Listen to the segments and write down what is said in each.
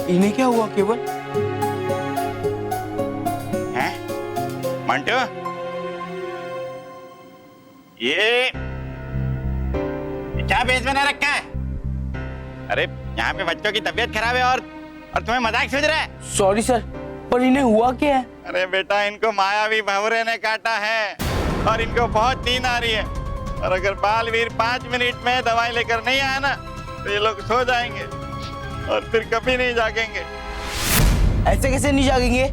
इन्हें क्या हुआ केवल? हैं? मंटू, ये क्या बेच बना रखा है? अरे यहाँ पे बच्चों की तबीयत खराब है और तुम्हें मजाक सूझ रहा है? सॉरी सर, पर इन्हें हुआ क्या है? अरे बेटा, इनको मायावी भंवरे ने काटा है और इनको बहुत नींद आ रही है, और अगर बालवीर 5 मिनट में दवाई लेकर नहीं आया ना तो ये लोग सो जाएंगे और फिर कभी नहीं जागेंगे। ऐसे कैसे नहीं जागेंगे?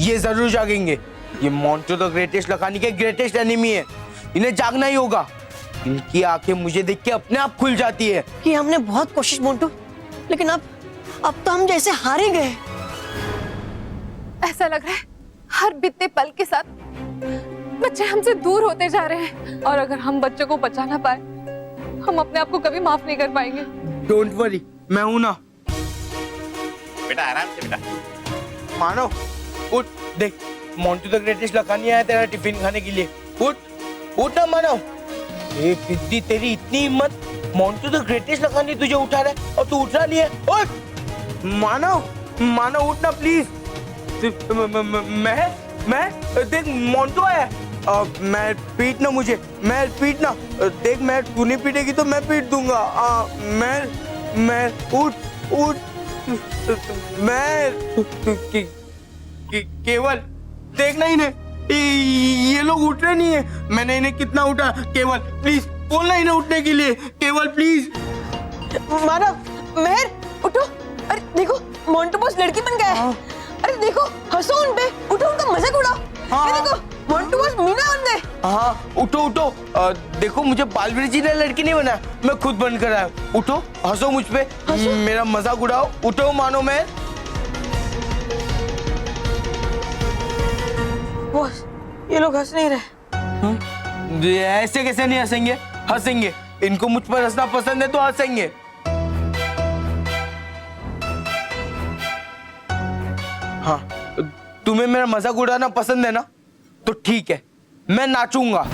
ये जरूर जागेंगे। ये मोंटू तो ग्रेटेस्ट लखानी के ग्रेटेस्ट एनिमी है, इन्हें जागना ही होगा। इनकी आंखें मुझे देख के अपने आप खुल जाती है। कि हमने बहुत कोशिश मोंटू, लेकिन अब तो हम जैसे हार ही गए। ऐसा लग रहा है हर बीतते पल के साथ बच्चे हमसे दूर होते जा रहे हैं, और अगर हम बच्चों को बचा ना पाए हम अपने आप को कभी माफ नहीं कर पाएंगे। डोंट वरी, मैं हूं ना। बेटा आराम से बेटा। मानो, उठ, देख मोंटू द ग्रेटेस्ट लखानी आया तेरा टिफिन खाने के लिए। उठ उठ ना मानो। ए पिद्दी, तेरी इतनी हिम्मत, मोंटू द ग्रेटेस्ट लखानी तुझे उठा रहा है और तू उठ रहा नहीं है। उठ मानो, मानो उठ ना प्लीज। मैं देख मोंटू आया। मैं पीटना, मुझे मैं पीटना। देख, मैं तू नहीं पीटेगी तो मैं पीट दूंगा। मैं उठ मैं केवल देखना इन्हें, ये लोग उठ रहे नहीं है। मैंने इन्हें कितना उठा। केवल प्लीज बोलना इन्हें उठने के लिए। केवल प्लीज। मानव, मेहर, उठो। अरे देखो, मोंटू बॉस लड़की बन गया है। अरे देखो, हंसो उन पे, उठो, उनका मजाक उड़ाओ। ये देखो, मोंटू बॉस मीना बन गए। हाँ, उठो। देखो, मुझे बालवीर जी ने लड़की नहीं बनाया, मैं खुद बनकर आया। उठो, हंसो मुझ पे, मेरा मजाक उड़ाओ। उठो मानो। मैं बॉस, ये लोग हंस नहीं रहे। ऐसे कैसे नहीं हंसेंगे? हंसेंगे। इनको मुझ पर हंसना पसंद है तो हंसेंगे। हाँ, तुम्हें मेरा मजाक उड़ाना पसंद है ना, तो ठीक है, मैं नाचूंगा।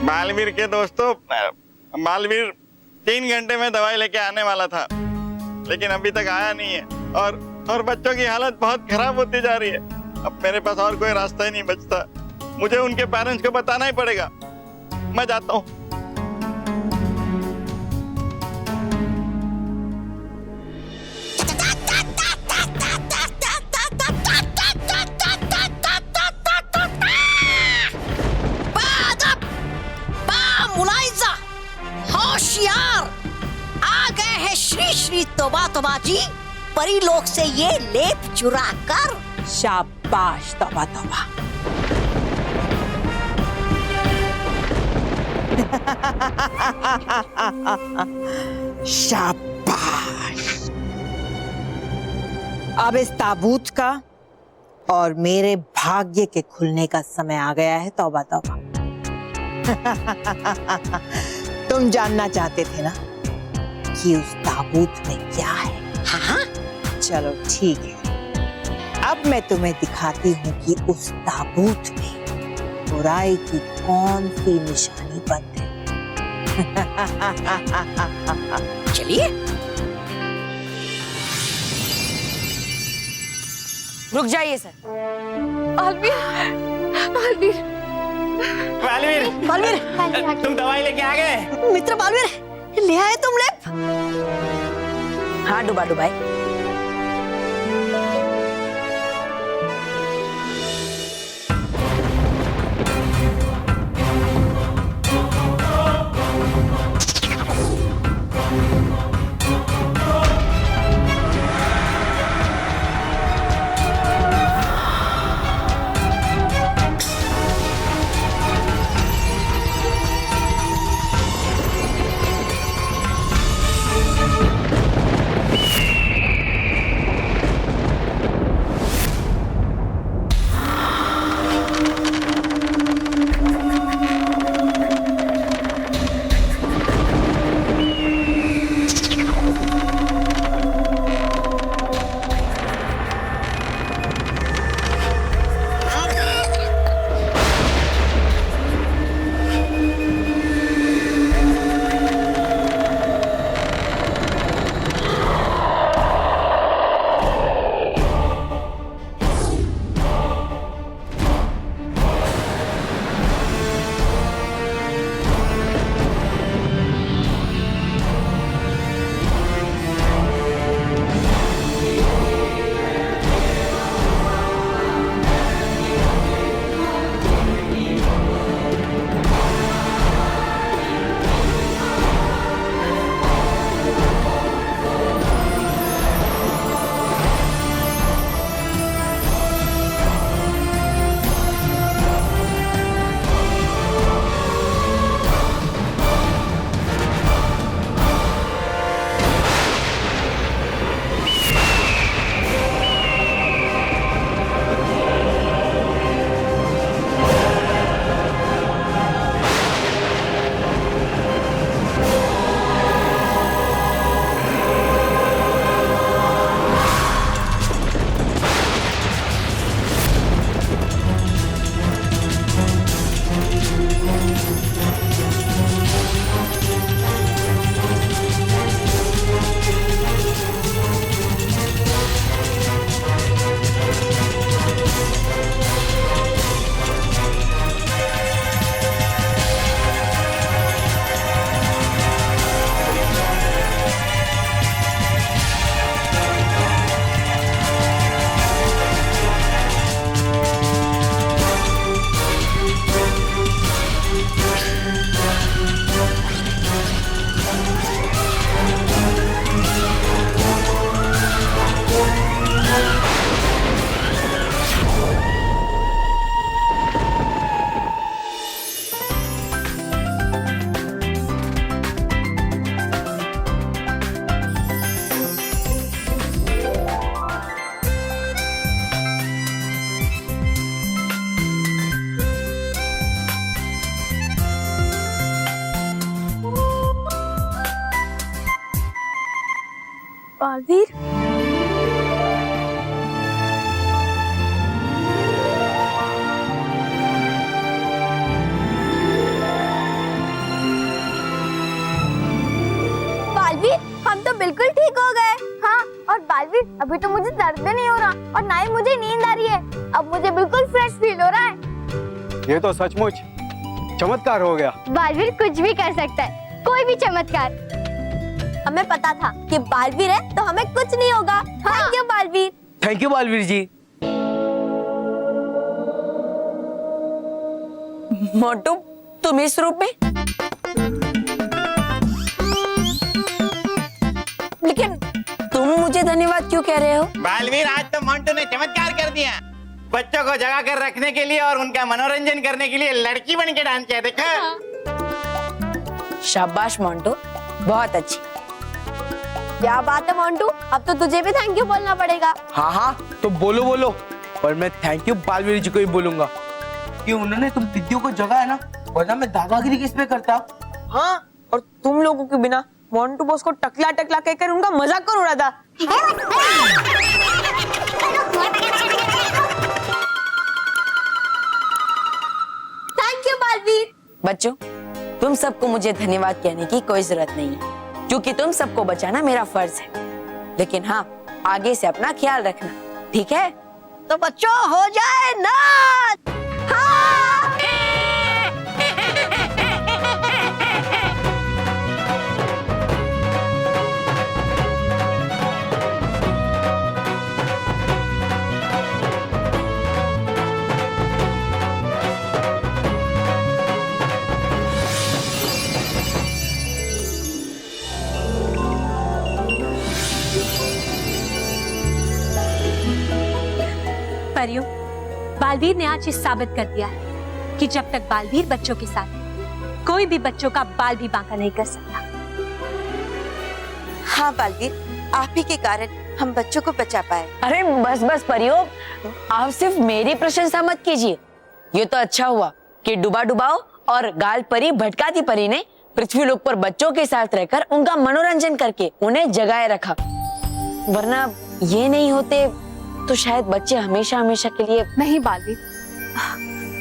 बालवीर के दोस्तों, बालवीर 3 घंटे में दवाई लेके आने वाला था, लेकिन अभी तक आया नहीं है, और बच्चों की हालत बहुत खराब होती जा रही है। अब मेरे पास और कोई रास्ता ही नहीं बचता, मुझे उनके पेरेंट्स को बताना ही पड़ेगा। मैं जाता हूँ। होशियार, आ गए हैं श्री श्री तोबा तोबा जी, परीलोक से ये लेप चुरा कर। शाबाश तोबा तोबा। शाबाश। अब इस ताबूत का और मेरे भाग्य के खुलने का समय आ गया है तौबा तौबा। तुम जानना चाहते थे ना कि उस ताबूत में क्या है? हाँ, चलो ठीक है, अब मैं तुम्हें दिखाती हूँ कि उस ताबूत में बुराई की कौन सी निशानी बंद है। चलिए। रुक जाइए सर। बालवीर, बालवीर, बालवीर, बालवीर, तुम दवाई लेके आ गए? मित्र बालवीर, ले आए तुम लेप? हाँ डुबा डुबाई। बालवीर, बालवीर, हम तो बिल्कुल ठीक हो गए। हाँ, और बालवीर, अभी तो मुझे दर्द भी नहीं हो रहा और ना ही मुझे नींद आ रही है। अब मुझे बिल्कुल फ्रेश फील हो रहा है। ये तो सचमुच चमत्कार हो गया। बालवीर कुछ भी कर सकता है, कोई भी चमत्कार। हमें पता था कि बालवीर है तो हमें कुछ नहीं होगा। Thank you Balveer. Thank you Balveer ji. Motu, तुम इस रूप में? लेकिन तुम मुझे धन्यवाद क्यों कह रहे हो? बालवीर, आज तो मोंटू ने चमत्कार कर दिया। बच्चों को जगा कर रखने के लिए और उनका मनोरंजन करने के लिए लड़की बन के डांस किया, देखा? शाबाश मोंटू, बहुत अच्छी। क्या बात है मोंटू, अब तो तुझे भी थैंक यू बोलना पड़ेगा। हाँ हाँ, तो बोलो बोलो, पर मैं थैंक यू बालवीर जी को ही बोलूंगा कि उन्होंने तुम दीदियों को जगाया ना, वरना मैं दादागिरी किस पे करता। हाँ, और तुम लोगों के बिना मोंटू बॉस को टकला टकला कहकर उनका मजाक कर उड़ा था। Thank you Baalveer. बच्चों, तुम सबको मुझे धन्यवाद कहने की कोई जरूरत नहीं है, क्योंकि तुम सबको बचाना मेरा फर्ज है। लेकिन हाँ, आगे से अपना ख्याल रखना, ठीक है? तो बच्चों हो जाए नाच। हाँ। परियों, बालवीर ने आज ये साबित कर दिया है कि जब तक बालवीर बच्चों के साथ है, कोई भी बच्चों का बाल भी बांका नहीं कर सकता। हाँ बालवीर, आप ही के कारण हम बच्चों को बचा पाए। अरे बस बस परियो, आप सिर्फ मेरी प्रशंसा मत कीजिए। ये तो अच्छा हुआ कि डुबा डुबाओ और गाल परी भटकाती परी ने पृथ्वी लोक पर बच्चों के साथ रहकर उनका मनोरंजन करके उन्हें जगाए रखा, वरना ये नहीं होते तो शायद बच्चे हमेशा हमेशा के लिए। नहीं बालवीर,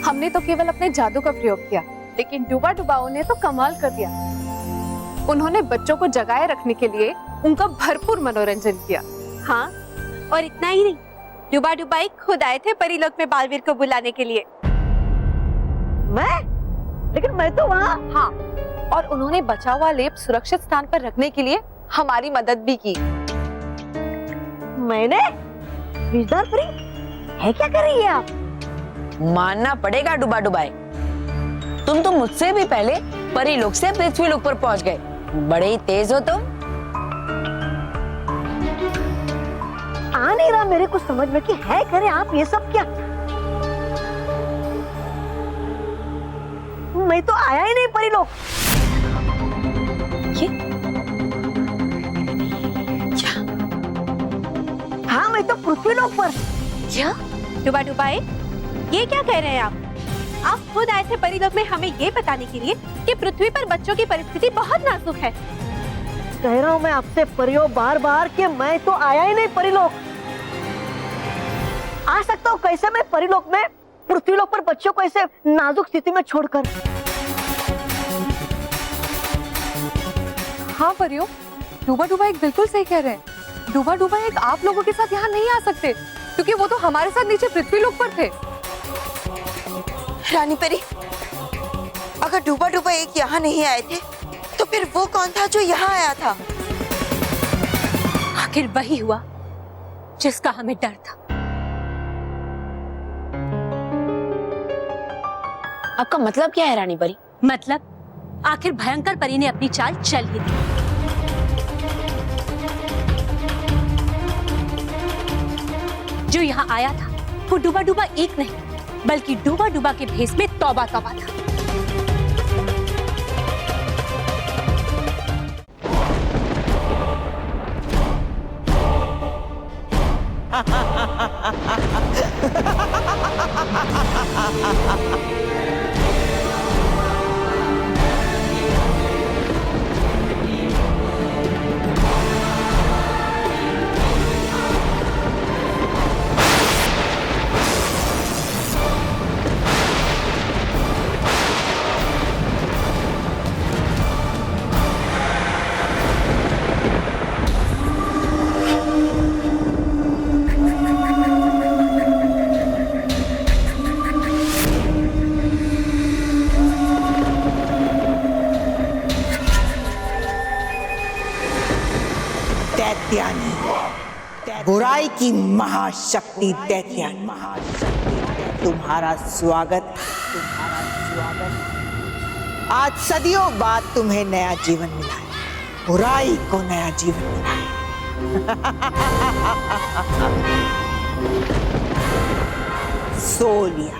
हमने तो केवल अपने जादू का प्रयोग किया, लेकिन डुबा डुबाओ ने तो कमाल कर दिया। उन्होंने बच्चों को जगाए रखने के लिए उनका भरपूर मनोरंजन किया। हाँ, और इतना ही नहीं, डुबा डुबाई खुद आए थे परीलोक में बालवीर को बुलाने के लिए। लेकिन मैं तो वहाँ। हाँ, और उन्होंने बचा हुआ लेप सुरक्षित स्थान पर रखने के लिए हमारी मदद भी की। मैंने? विजदार परी है, क्या कर रही है आप? मानना पड़ेगा डुबा डुबाए, तुम तो मुझसे भी पहले परीलोक से पृथ्वी लोक पर पहुंच गए। बड़े ही तेज हो तुम। आ नहीं रहा मेरे को समझ में कि है करे आप ये सब क्या। मैं तो आया ही नहीं परीलोक। हाँ, मैं तो पृथ्वी लोक पर। क्या? डुबा डुबाए, ये क्या कह रहे हैं आप? आप खुद आए थे परीलोक में हमें ये बताने के लिए कि पृथ्वी पर बच्चों की परिस्थिति बहुत नाजुक है। कह रहा हूँ मैं आपसे परियो बार बार कि मैं तो आया ही नहीं परीलोक। आ सकता हूँ कैसे मैं परीलोक में, पृथ्वी लोक पर बच्चों को ऐसे नाजुक स्थिति में छोड़कर। हाँ परियो, डुबा डुबा एक बिल्कुल सही कह रहे हैं। डुबा डुबा एक आप लोगों के साथ यहाँ नहीं आ सकते, क्योंकि वो तो हमारे साथ नीचे पृथ्वी लोक पर थे। रानी परी, अगर डुबा डुबा एक यहाँ नहीं आए थे तो फिर वो कौन था जो यहाँ आया था? आखिर वही हुआ जिसका हमें डर था। आपका मतलब क्या है रानी परी? मतलब आखिर भयंकर परी ने अपनी चाल चल ही दी। जो यहाँ आया था वो डुबा डुबा एक नहीं, बल्कि डुबा डुबा के भेष में तौबा तौबा था। दैत्यानी, बुराई की महाशक्ति दैत्यानी, तुम्हारा स्वागत, तुम्हारा स्वागत। आज सदियों बाद तुम्हें नया जीवन मिला है, बुराई को नया जीवन मिला है। सो लिया,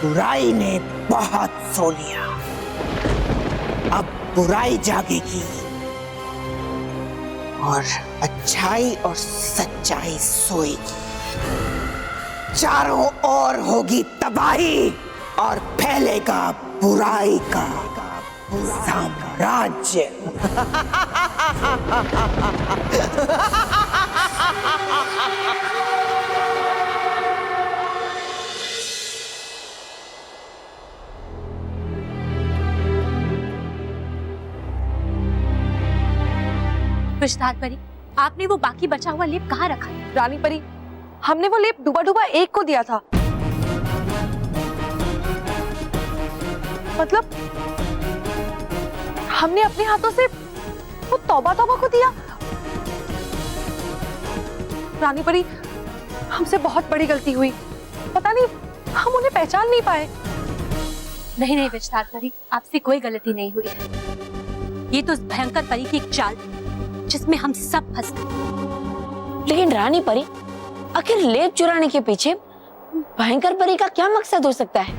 बुराई ने बहुत सो लिया। अब बुराई जागेगी और अच्छाई और सच्चाई सोएगी। चारों ओर होगी तबाही और फैलेगा बुराई का साम्राज्य। विस्तार परी, आपने वो बाकी बचा हुआ लेप कहाँ रखा है? रानी परी, हमने वो लेप डूबा डूबा एक को दिया था। मतलब हमने अपने हाथों से वो तौबा तौबा को दिया। रानी परी, हमसे बहुत बड़ी गलती हुई। पता नहीं हम उन्हें पहचान नहीं पाए। नहीं नहीं विस्तार परी, आपसे कोई गलती नहीं हुई है। ये तो उस भयंकर परी की एक चाल जिसमें हम सब फंस गए। लेकिन रानी परी, आखिर लेप चुराने के पीछे भयंकर परी का क्या मकसद हो सकता है?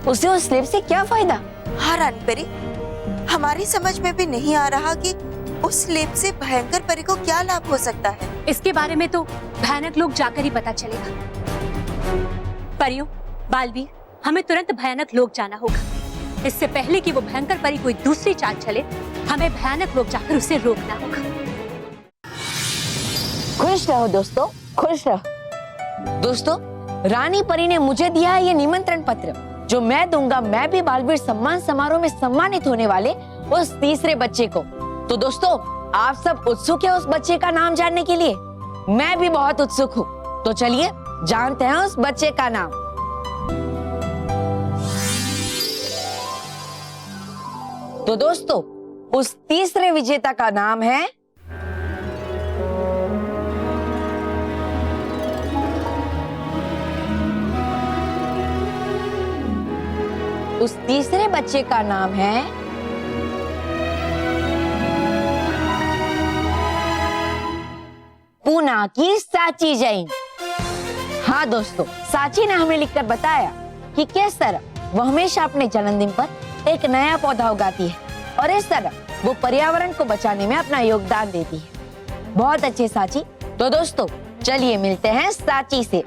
उसे उस लेप से क्या फायदा? हाँ रानी परी, हमारी समझ में भी नहीं आ रहा कि उस लेप से भयंकर परी को क्या लाभ हो सकता है। इसके बारे में तो भयानक लोग जाकर ही पता चलेगा। परियों, बालवीर, हमें तुरंत भयानक लोग जाना होगा। इससे पहले कि वो भयंकर परी कोई दूसरी चाल चले, हमें भयानक लोग जाकर उसे रोकना होगा। खुश रहो दोस्तों, खुश रहो। दोस्तों, रानी परी ने मुझे दिया है ये निमंत्रण पत्र, जो मैं दूंगा मैं भी बालवीर सम्मान समारोह में सम्मानित होने वाले उस तीसरे बच्चे को। तो दोस्तों, आप सब उत्सुक है उस बच्चे का नाम जानने के लिए? मैं भी बहुत उत्सुक हूँ। तो चलिए जानते हैं उस बच्चे का नाम। तो दोस्तों, उस तीसरे विजेता का नाम है उस तीसरे बच्चे का नाम है पूना की साची जैन। हाँ दोस्तों, साची ने हमें लिखकर बताया कि किस तरह वो हमेशा अपने जन्मदिन पर एक नया पौधा उगाती है और इस तरह वो पर्यावरण को बचाने में अपना योगदान देती है। बहुत अच्छे साची। तो दोस्तों, चलिए मिलते हैं साची से।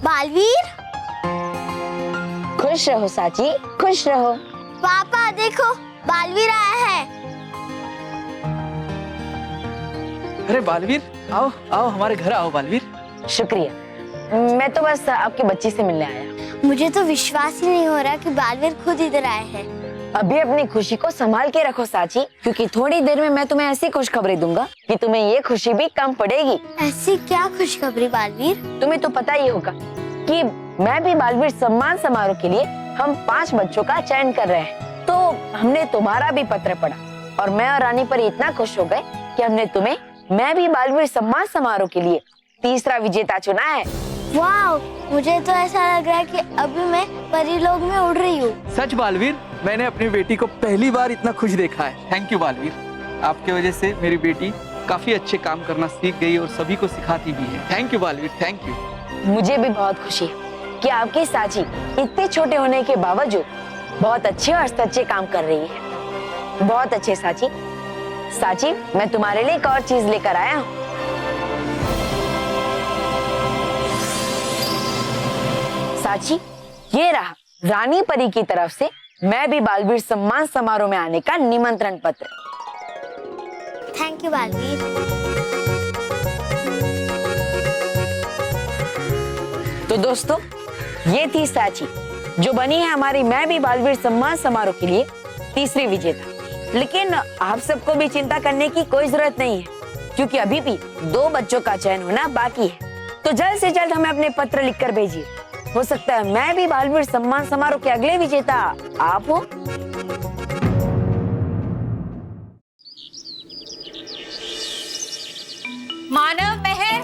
बालवीर, खुश रहो साची, खुश रहो। पापा देखो, बालवीर आया है। अरे बालवीर, आओ आओ, हमारे घर आओ बालवीर। शुक्रिया, मैं तो बस आपके बच्चे से मिलने आया। मुझे तो विश्वास ही नहीं हो रहा कि बालवीर खुद इधर आए हैं। अभी अपनी खुशी को संभाल के रखो साची, क्योंकि थोड़ी देर में मैं तुम्हें ऐसी खुशखबरी दूंगा कि तुम्हें ये खुशी भी कम पड़ेगी। ऐसी क्या खुशखबरी बालवीर? तुम्हें तो पता ही होगा कि मैं भी बालवीर सम्मान समारोह के लिए हम 5 बच्चों का चयन कर रहे हैं। तो हमने तुम्हारा भी पत्र पढ़ा और मैं और रानी परी इतना खुश हो गए कि हमने तुम्हें मैं भी बालवीर सम्मान समारोह के लिए तीसरा विजेता चुना है। वाह, मुझे तो ऐसा लग रहा है कि अभी मैं परी लोक में उड़ रही हूँ। सच बालवीर, मैंने अपनी बेटी को पहली बार इतना खुश देखा है। थैंक यू बालवीर, आपके वजह से मेरी बेटी काफी अच्छे काम करना सीख गई और सभी को सिखाती भी है। Thank you Balveer, thank you. मुझे भी बहुत खुशी है कि आपकी साची इतने छोटे होने के बावजूद बहुत अच्छे और सच्चे काम कर रही है। बहुत अच्छे साची। साची, मैं तुम्हारे लिए एक और चीज लेकर आया हूँ। साची, ये रहा रानी परी की तरफ से मैं भी बालवीर सम्मान समारोह में आने का निमंत्रण पत्र। Thank you Baalveer. तो दोस्तों, ये थी साची, जो बनी है हमारी मैं भी बालवीर सम्मान समारोह के लिए तीसरी विजेता। लेकिन आप सबको भी चिंता करने की कोई जरूरत नहीं है, क्योंकि अभी भी 2 बच्चों का चयन होना बाकी है। तो जल्द से जल्द हमें अपने पत्र लिखकर भेजिए। हो सकता है मैं भी बालवीर सम्मान समारोह के अगले विजेता आप हो। मानव, महर,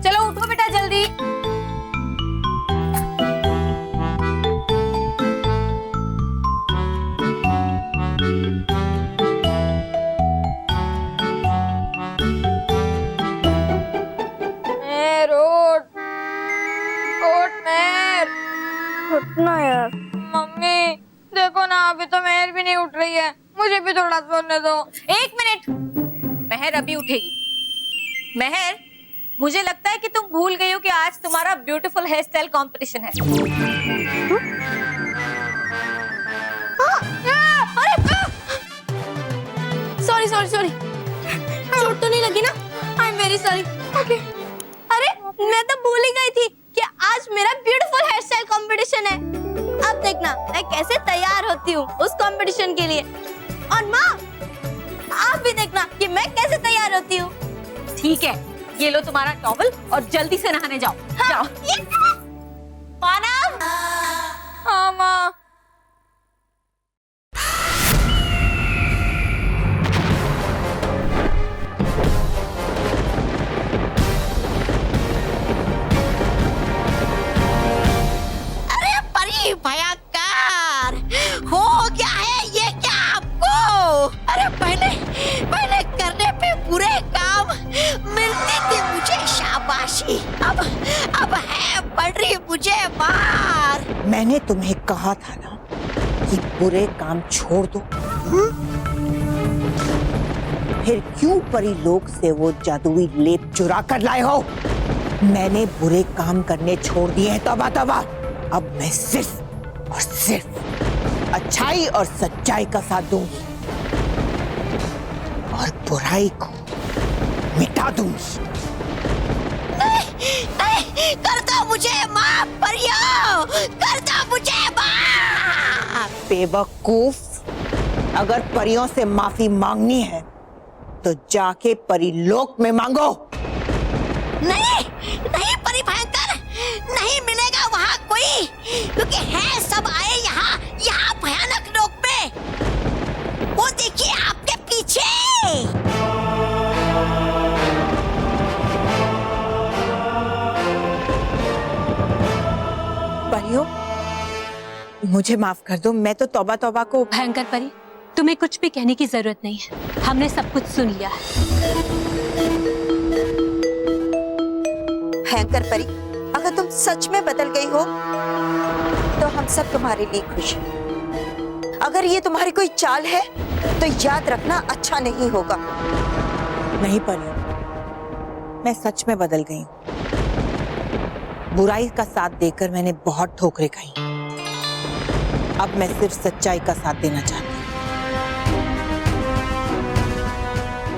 चलो उठो बेटा जल्दी। उठना यार। मम्मी देखो ना, अभी तो मेहर भी नहीं उठ रही है, मुझे भी थोड़ा सोने दो। 1 मिनट, महर अभी उठेगी। महर, मुझे लगता है कि तुम भूल गई हो कि आज तुम्हारा ब्यूटीफुल हेयर स्टाइल कॉम्पिटिशन है। सॉरी सॉरी सॉरी, चोट तो नहीं लगी ना? I am very sorry. Okay. अरे मैं तो भूल ही गई थी कि कि आज मेरा ब्यूटीफुल हेयर स्टाइल कंपटीशन है। अब देखना मैं कैसे तैयार होती हूँ उस कंपटीशन के लिए। और माँ आप भी देखना कि मैं कैसे तैयार होती हूँ। ठीक है, ये लो तुम्हारा टॉवल और जल्दी से नहाने जाओ। हाँ, जाओ। मानव। हाँ माँ। अरे परी भयंकर हो गया है ये क्या आपको? अरे पहले करने पे बुरे काम मिलती थी मुझे शाबाशी, अब है पड़ रही मुझे मार। मैंने तुम्हें कहा था ना कि बुरे काम छोड़ दो। फिर क्यों परी लोग से वो जादुई लेप चुरा कर लाए हो? मैंने बुरे काम करने छोड़ दिए हैं तौबा तौबा। अब मैं सिर्फ और सिर्फ अच्छाई और सच्चाई का साथ दूंगी और बुराई को मिटा दूंगी। नहीं, कर दो मुझे माफ परियो, कर दो मुझे माफ। बेवकूफ, अगर परियों से माफी मांगनी है तो जाके परीलोक में मांगो। नहीं नहीं परी भयंकर, नहीं मिलेगा वहाँ कोई, क्योंकि है सब आए यहाँ भयानक लोक में। वो देखिए आपके पीछे। परियों, मुझे माफ कर दो, मैं तो तौबा तौबा को। भयंकर परी, तुम्हें कुछ भी कहने की जरूरत नहीं है, हमने सब कुछ सुन लिया है। भयंकर परी, अगर तुम सच में बदल गई हो तो हम सब तुम्हारे लिए खुश हैं। अगर ये तुम्हारी कोई चाल है तो याद रखना अच्छा नहीं होगा। नहीं परियों, मैं सच में बदल गई हूँ। बुराई का साथ देकर मैंने बहुत ठोकरें खाई। अब मैं सिर्फ सच्चाई का साथ देना चाहती हूँ।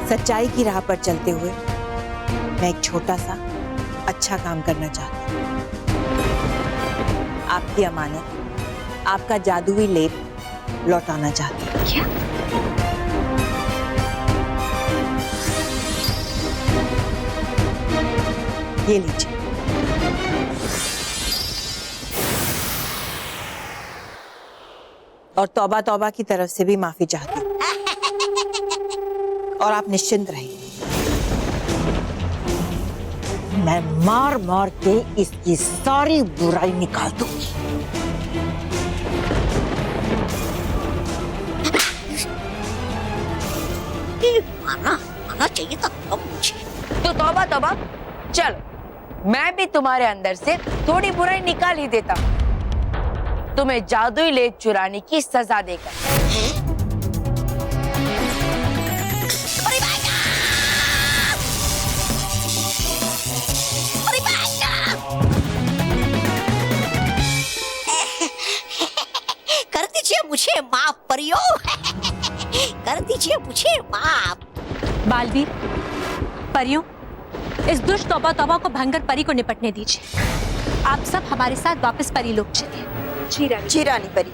सच्चाई की राह पर चलते हुए मैं एक छोटा सा अच्छा काम करना चाहती हूँ। आपकी अमानत, आपका जादुई लेप लौटाना चाहती हूँ। क्या? ये लीजिए। और तौबा तौबा की तरफ से भी माफी चाहती हूँ। और आप निश्चिंत रहिए, मैं मार मार के इसकी सारी बुराई निकाल दूंगी। आना चाहिए था मुझे। तो तौबा तौबा, चलो मैं भी तुम्हारे अंदर से थोड़ी बुराई निकाल ही देता हूँ, तुम्हें जादुई लेप चुराने की सजा देकर। कर दीजिए मुझे माफ परियो। कर दीजिए मुझे माफ। बालवीर, परियों, इस दुष्ट तौबा तौबा को भयंकर परी को निपटने दीजिए। आप सब हमारे साथ वापस परीलोक चलिए। जी रानी परी।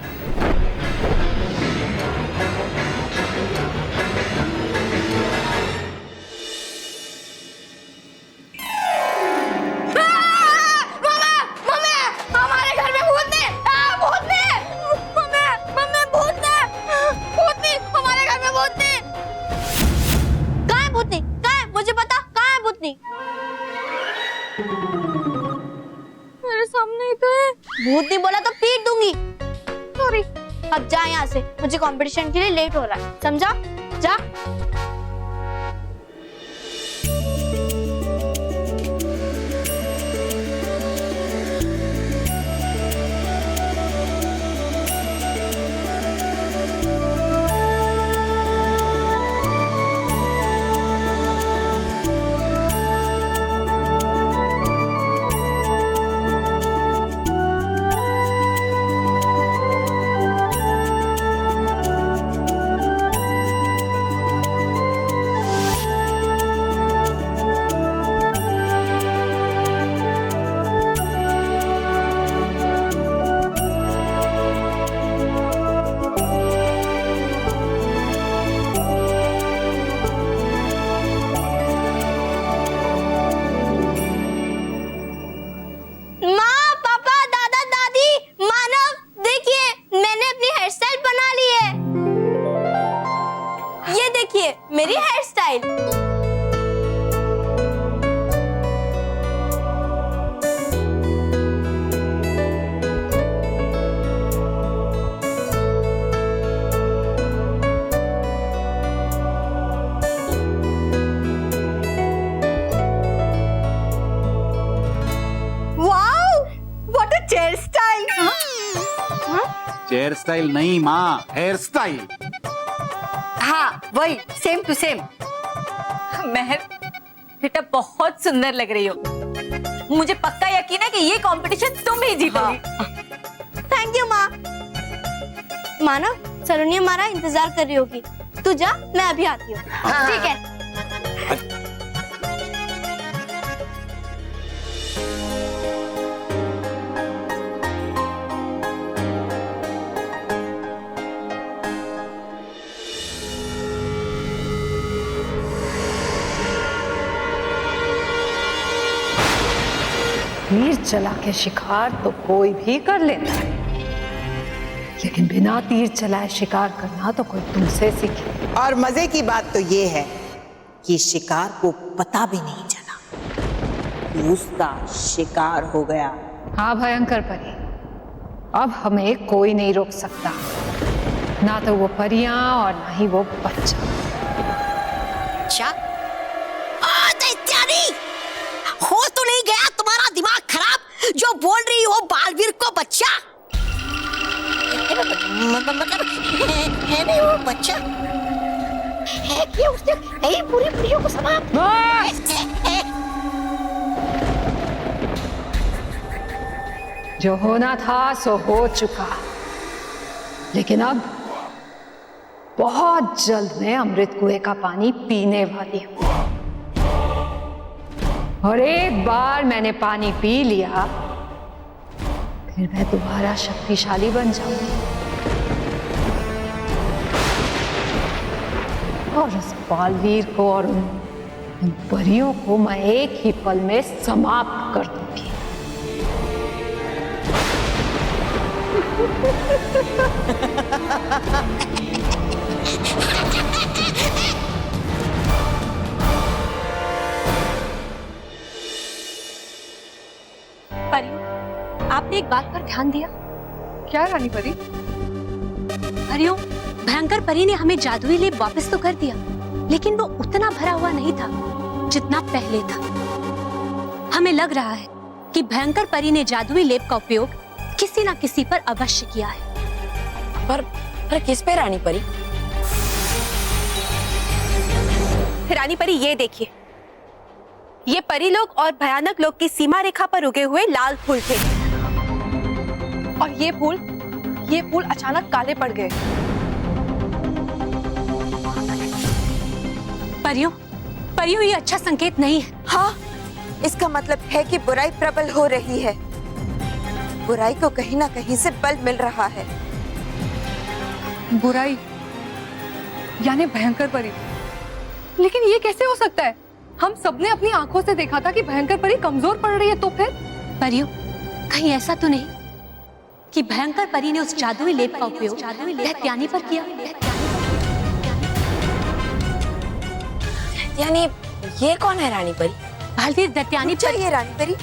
मेरे सामने ही तो है। भूतनी बोला तो पीट दूंगी। सॉरी। अब जा यहाँ से, मुझे कंपटीशन के लिए लेट हो रहा है, समझा? जा। Hair style. Wow, what a hair style. Hair style नहीं माँ, हेयर स्टाइल। हाँ वही, सेम टू सेम। महर बेटा बहुत सुंदर लग रही हो। मुझे पक्का यकीन है कि ये कंपटीशन तुम ही जीतोगी। थैंक यू माँ। मानव, सलोनी हमारा इंतजार कर रही होगी। तू जा, मैं अभी आती हूँ। ठीक है। तीर चला के शिकार तो कोई भी कर लेता है, लेकिन बिना तीर चलाए शिकार करना तो कोई तुमसे सीखे। और मजे की बात तो ये है कि शिकार को पता भी नहीं चला कि उसका शिकार हो गया। हाँ भयंकर परी, अब हमें कोई नहीं रोक सकता, ना तो वो परियां और ना ही वो बच्चा। हो तो नहीं गया तुम्हारा दिमाग खराब, जो बोल रही हो बालवीर को बच्चा? मतलब है नहीं वो बच्चा है कि उसने कई पूरी पीढ़ियों को समाप्त। जो होना था सो हो चुका, लेकिन अब बहुत जल्द मैं अमृत कुएं का पानी पीने वाली हूँ, और एक बार मैंने पानी पी लिया फिर मैं दोबारा शक्तिशाली बन जाऊंगी, और उस बालवीर को और उन परियों को मैं एक ही पल में समाप्त कर दूंगी। परियों, आपने एक बात पर ध्यान दिया? क्या रानी परी? परियों, भयंकर परी ने हमें जादुई लेप वापस तो कर दिया, लेकिन वो उतना भरा हुआ नहीं था जितना पहले था। हमें लग रहा है कि भयंकर परी ने जादुई लेप का उपयोग किसी ना किसी पर अवश्य किया है। पर किस पे रानी परी? रानी परी ये देखिए, ये परी लोग और भयानक लोग की सीमा रेखा पर उगे हुए लाल फूल थे, और ये फूल अचानक काले पड़ गए। परियों ये अच्छा संकेत नहीं है। हाँ, इसका मतलब है कि बुराई प्रबल हो रही है। बुराई को कहीं ना कहीं से बल मिल रहा है। बुराई यानी भयंकर परी? लेकिन ये कैसे हो सकता है? हम सबने अपनी आंखों से देखा था कि भयंकर परी कमजोर पड़ रही है, तो फिर? परियों, कहीं ऐसा तो नहीं कि भयंकर परी ने उस जादुई लेप का उपयोग दैत्यानी पर किया? यानी ये कौन है रानी परी? बालवीर दैत्यानी चाहिए रानी परी,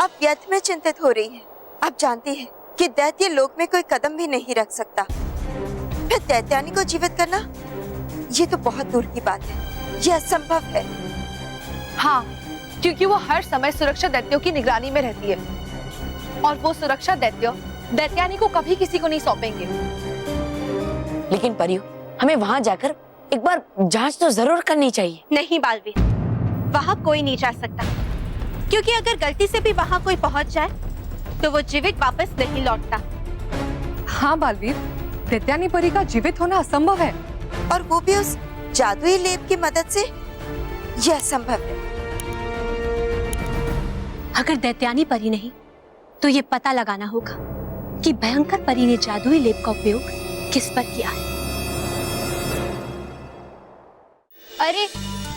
अब व्यर्थ में चिंतित हो रही है। आप जानती है कि दैत्य लोक में कोई कदम भी नहीं रख सकता, फिर दैत्यानी को जीवित करना ये तो बहुत दूर की बात है, ये असंभव है। हाँ, क्योंकि वो हर समय सुरक्षा दैत्यों की निगरानी में रहती है, और वो सुरक्षा दैत्यानी को कभी किसी को नहीं सौंपेंगे। लेकिन परियों, हमें वहां जाकर एक बार जांच तो जरूर करनी चाहिए। नहीं बालवीर, वहाँ कोई नहीं जा सकता, क्योंकि अगर गलती से भी वहाँ कोई पहुँच जाए तो वो जीवित वापस नहीं लौटता। हाँ बालवीर, दैत्यानी परी का जीवित होना असंभव है, और वो भी उस जादुई लेप की मदद से, यह असंभव है। अगर दैत्यानी परी नहीं तो ये पता लगाना होगा कि भयंकर परी ने जादुई लेप का उपयोग किस पर किया है। अरे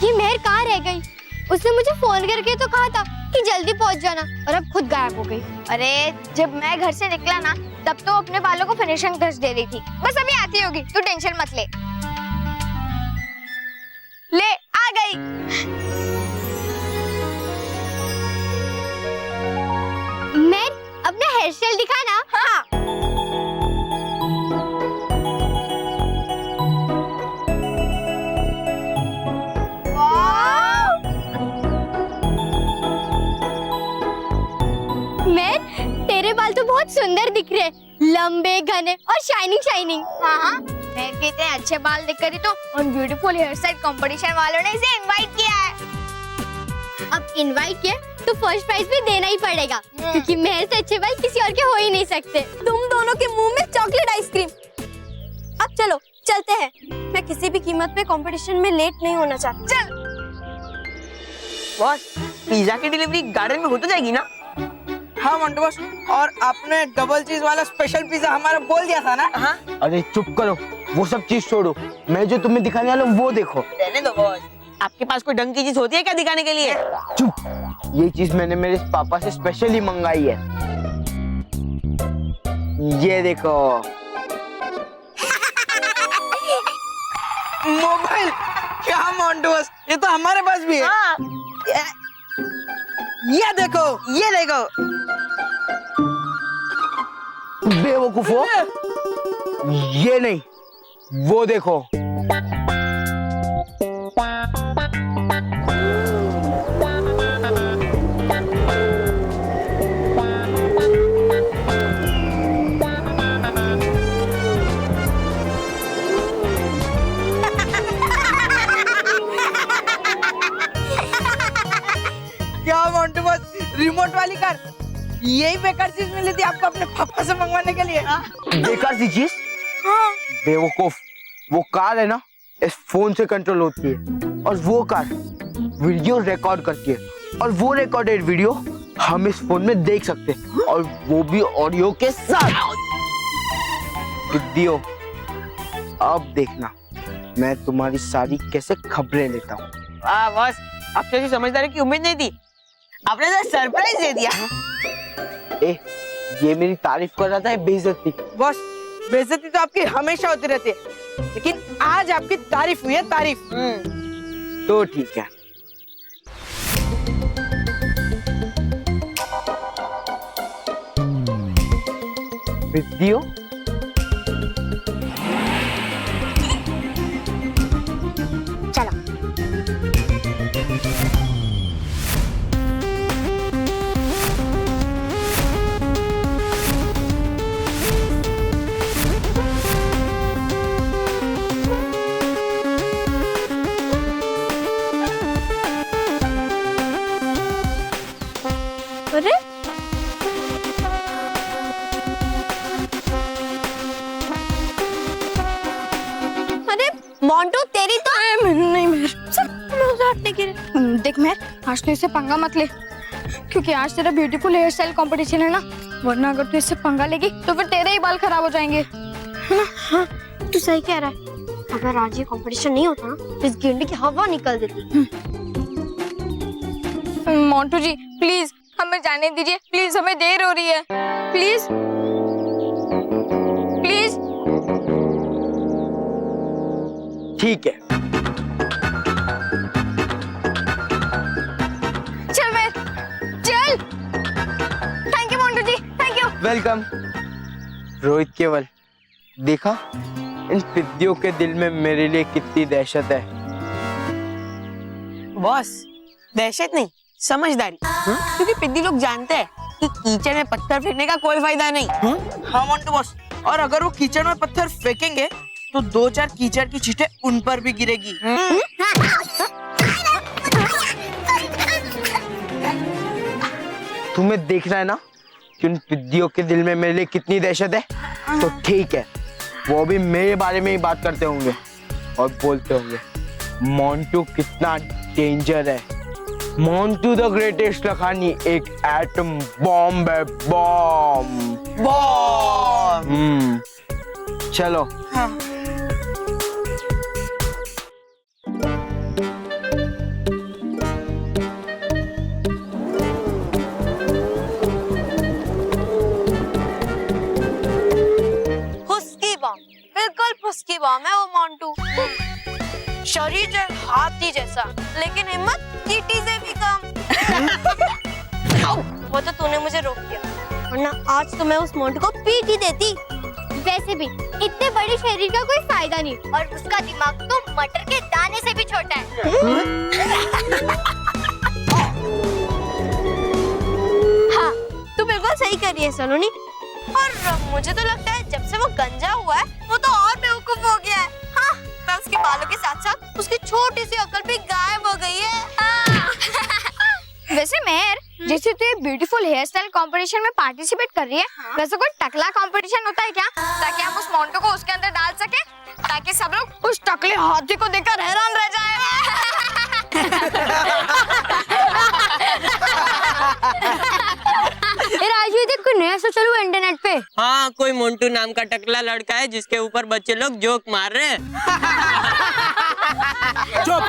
ये मेहर कहाँ रह गई? उसने मुझे फोन करके तो कहा था कि जल्दी पहुंच जाना, और अब खुद गायब हो गई। अरे जब मैं घर से निकला ना, तब तो अपने बालों को फिनिशिंग टच दे रही थी। बस अभी आती होगी, तू टेंशन मत ले। मेरे बाल तो बहुत सुंदर दिख रहे हैं, लंबे घने और शाइनिंग शाइनिंग। हाँ, मैं कितने अच्छे बाल देखकर ही तो उन ब्यूटीफुल हेयर स्टाइल कंपटीशन वालों ने इसे इनवाइट किया है। अब इनवाइट किया तो फर्स्ट प्राइज भी देना ही पड़ेगा, क्योंकि मेरे से अच्छे बाल किसी और के हो ही नहीं सकते। तुम दोनों के मुंह में चॉकलेट आइसक्रीम। अब चलो चलते हैं, मैं किसी भी कीमत पे कंपटीशन में लेट नहीं होना चाहती। चल। बॉस, पिज्जा की डिलीवरी गार्डन में हो तो जाएगी ना? हाँ मोंटू बॉस, और आपने डबल चीज वाला स्पेशल पिज्जा हमारा बोल दिया था ना? हाँ। अरे चुप करो, वो सब चीज छोड़ो, मैं जो तुम्हें दिखाने वाला हूँ वो देखो। रहने दो बॉस, आपके पास कोई ढंग की चीज होती है क्या दिखाने के लिए? चुप, ये चीज मैंने मेरे पापा से स्पेशली मंगाई है। ये देखो। मोबाइल? क्या मोंटू बॉस, ये तो हमारे पास भी है। हाँ। ये देखो, ये देखो। बेवकूफो, ये नहीं, वो देखो। क्या मोंटू बॉस, रिमोट वाली कार? यही बेकार चीज मिली थी आपको अपने पापा से मंगवाने के लिए? बेकार सी चीज? बेवकूफ, वो कार है ना, इस फोन से कंट्रोल होती है, और वो कार वीडियो रिकॉर्ड करती है, और वो रिकॉर्डेड वीडियो हम इस फोन में देख सकते हैं, और वो भी ऑडियो के साथ। वीडियो, अब देखना मैं तुम्हारी सारी कैसे खबरें लेता हूँ। वाह बॉस, आपसे ऐसी समझदारी की उम्मीद नहीं थी, आपने तो सरप्राइज दे दिया। ए, ये मेरी तारीफ कर रहा था, बेइज्जती? बॉस, बेइज्जती तो आपकी हमेशा होती रहती है, लेकिन आज आपकी तारीफ हुई है, तारीफ। तो ठीक है। वीडियो, चलो। अरे अरे मोंटू, तेरी तो नहीं देख मैं आज तो इससे पंगा मत ले, क्योंकि आज तेरा ब्यूटीफुल हेयर स्टाइल कॉम्पिटिशन है ना, वरना अगर तू इससे पंगा लेगी तो फिर तेरे ही बाल खराब हो जाएंगे, है ना? हाँ, तू सही कह रहा है। अगर आज ये कंपटीशन नहीं होता ना, तो इस गेंडे की हवा निकल देती। मोंटू जी प्लीज हमें जाने दीजिए, प्लीज, हमें देर हो रही है, प्लीज प्लीज। ठीक है। चल मैं, चल। Thank you Montu ji, thank you. Welcome. Rohit केवल, देखा इन पिद्दियों के दिल में मेरे लिए कितनी दहशत है। बॉस, दहशत नहीं, समझदारी। क्योंकि पिद्दी लोग जानते हैं कि कीचड़ में पत्थर फेंकने का कोई फायदा नहीं। हाँ मोंटू बॉस, और अगर वो कीचड़ में पत्थर फेंकेंगे तो 2-4 कीचड़ की छींटे उन पर भी गिरेगी। तुम्हें देखना है ना कि उन पिद्दियों के दिल में मेरे लिए कितनी दहशत है, तो ठीक है, वो भी मेरे बारे में ही बात करते होंगे और बोलते होंगे मोंटू कितना डेंजर है। मोंटू द ग्रेटेस्ट लखानी एक एटम बॉम्ब है, बॉम्ब। चलो। हाँ। फुसकी बम, बिल्कुल फुसकी बम है वो मोंटू। शरीर है हाथी जैसा, लेकिन हिम्मत चींटी से भी कम। वो तो तूने मुझे रोक दिया, वरना आज तो मैं उस मोंटू को पीट ही देती। वैसे भी इतने बड़े शरीर का कोई फायदा नहीं, और उसका दिमाग तो मटर के दाने से भी छोटा है। हाँ, तू बिल्कुल सही करी है सलोनी। और मुझे तो लगता है जब से वो गंजा हुआ है वो तो और बेवकूफ हो गया है। हाँ, मैं उसके बालों के साथ साथ उसकी छोटी सी अकल भी गायब हो गई है। हाँ। वैसे मेहर, जैसे तू ये ब्यूटीफुल हेयर स्टाइल कंपटीशन में पार्टिसिपेट कर रही है, वैसे कोई टकला कंपटीशन होता है क्या, ताकि हम उस मोंटू को उसके अंदर डाल सके, ताकि सब लोग उस टकले हाथी को देखकर हैरान रह जाए। राजू, देख कोई नया सा चलू इंटरनेट पे। हाँ, कोई मोंटू नाम का टकला लड़का है जिसके ऊपर बच्चे लोग जोक मार रहे हैं। चुप!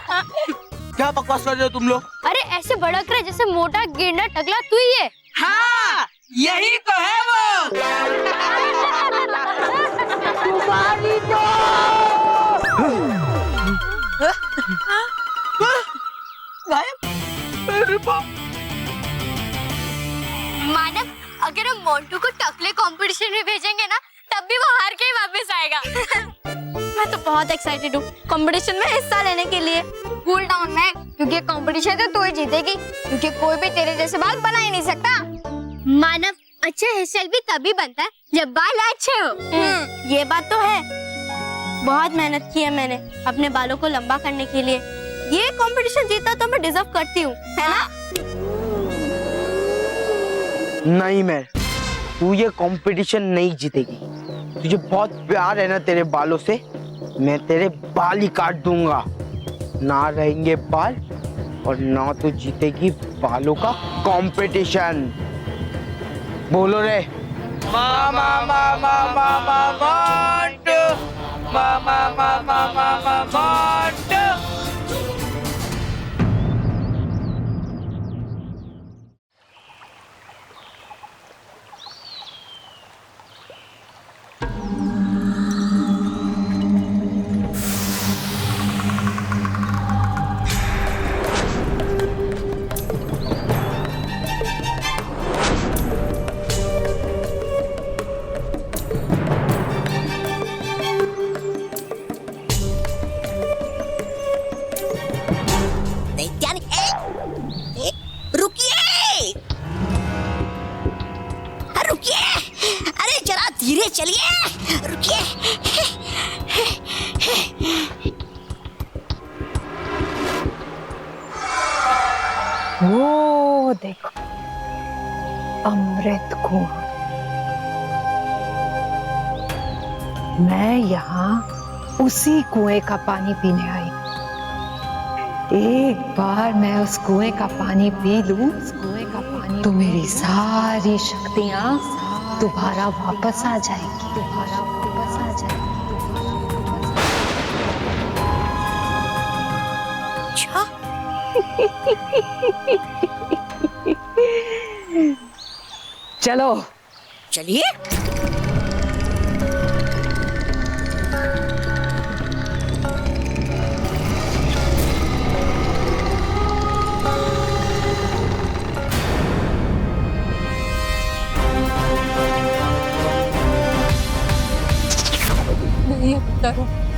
क्या बकवास कर रहे हो तुम लोग? अरे ऐसे भड़क रहे जैसे मोटा गेंडा टकला तू ही है। हाँ, यही तो है वो। तुम्हारी तो मानव, अगर हम मोंटू को टकले कंपटीशन में भेजेंगे ना, तब भी वो हार के ही वापस आएगा। मैं तो बहुत एक्साइटेड हूँ कंपटीशन में हिस्सा लेने के लिए। कूल डाउन मैक, क्योंकि कंपटीशन तो तू ही जीतेगी, क्योंकि कोई भी तेरे जैसे बाल बना ही नहीं सकता। मानव, अच्छे हेयर स्टाइल भी तभी बनता है जब बाल अच्छे हो। ये बात तो है। बहुत मेहनत की है मैंने अपने बालों को लंबा करने के लिए। ये कंपटीशन जीता तो मैं डिजर्व करती हूँ, है ना? नहीं मैं, तू ये कंपटीशन नहीं जीतेगी। तुझे बहुत प्यार है ना तेरे बालों से, मैं तेरे बाल ही काट दूंगा। ना रहेंगे बाल और ना तो जीतेगी बालों का कंपटीशन। बोलो रे। मामा मामा मामा मोंटू, मामा मामा मामा मोंटू। धीरे चलिए, रुकिए। वो देखो, अमृत कुआं। मैं यहाँ उसी कुएं का पानी पीने आई। एक बार मैं उस कुएं का पानी पी लूं, तो मेरी सारी शक्तियाँ दोबारा वापस आ जाएगी, दोबारा वापस आ जाएगी। अच्छा? चलो चलिए।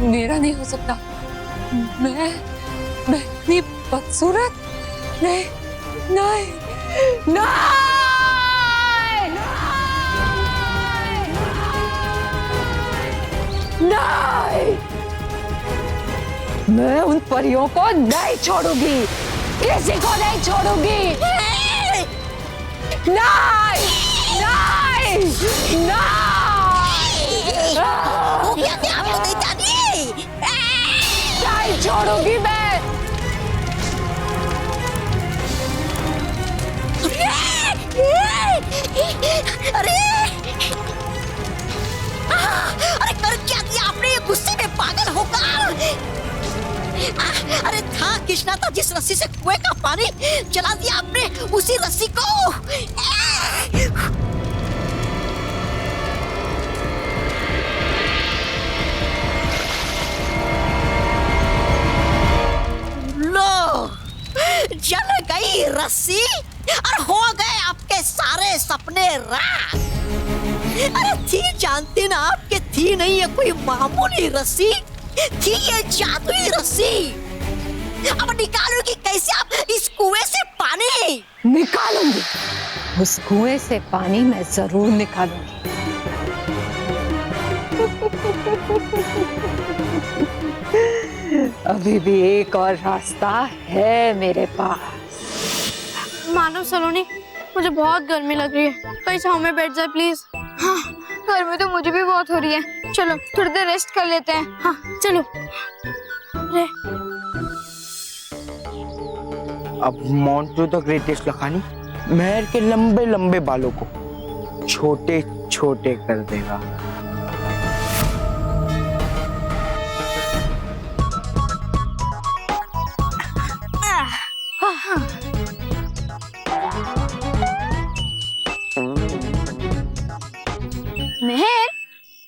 मेरा नहीं हो सकता। मैं इतनी बदसूरत नहीं, नहीं, नहीं। मैं उन परियों को नहीं छोड़ूंगी, किसी को नहीं छोड़ूंगी। नहीं, नहीं, नहीं छोड़ूंगी मैं। अरे अरे कर क्या दिया आपने? गुस्से में पागल होकर। अरे था कृष्णा था जिस रस्सी से कुएं का पानी चला दिया आपने, उसी रस्सी को। लो, जल गई रस्सी और हो गए आपके सारे सपने राख। अरे थी जानते ना आपके, थी नहीं है कोई मामूली रस्सी, थी ये जादुई रस्सी। अब निकालोगी कैसे आप इस कुएं से पानी? निकालूंगी, उस कुएं से पानी मैं जरूर निकालूंगी। अभी भी एक और रास्ता है मेरे पास। मानव सलोनी, मुझे बहुत गर्मी लग रही है, कहीं छांव में बैठ जाए प्लीज। हाँ, गर्मी तो मुझे भी बहुत हो रही है। चलो थोड़ी देर रेस्ट कर लेते हैं। हाँ चलो। अब मोंटू द ग्रेटेस्ट लखानी मेहर के लंबे लंबे बालों को छोटे छोटे कर देगा। मेहर,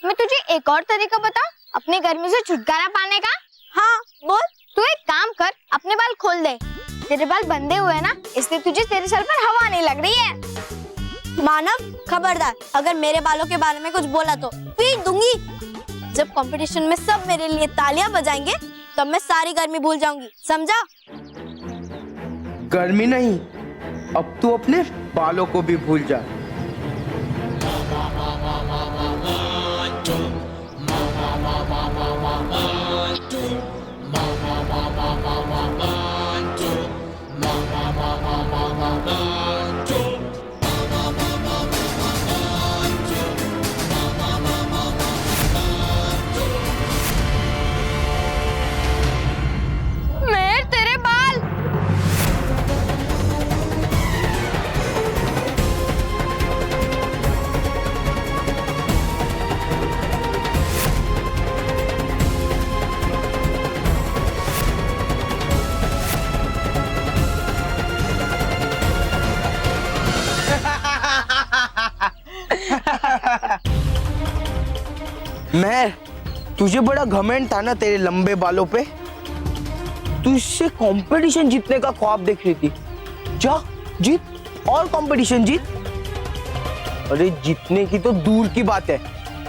मैं तुझे एक और तरीका बता अपनी गर्मी से छुटकारा पाने का। हाँ बोल। तू एक काम कर, अपने बाल खोल दे। तेरे बाल बंधे हुए हैं ना, इसलिए तुझे तेरे सर पर हवा नहीं लग रही है। मानव, खबरदार, अगर मेरे बालों के बारे में कुछ बोला तो पीट दूंगी। जब कंपटीशन में सब मेरे लिए तालियां बजाएंगे तब मैं सारी गर्मी भूल जाऊंगी, समझा? गर्मी नहीं, अब तू अपने बालों को भी भूल जा। मेहर, तेरे बाल। मैं तुझे बड़ा घमंड था ना तेरे लंबे बालों पे। तू इससे कंपटीशन जीतने का ख्वाब देख रही थी। जा जीत और कंपटीशन जीत। अरे जीतने की तो दूर की बात है,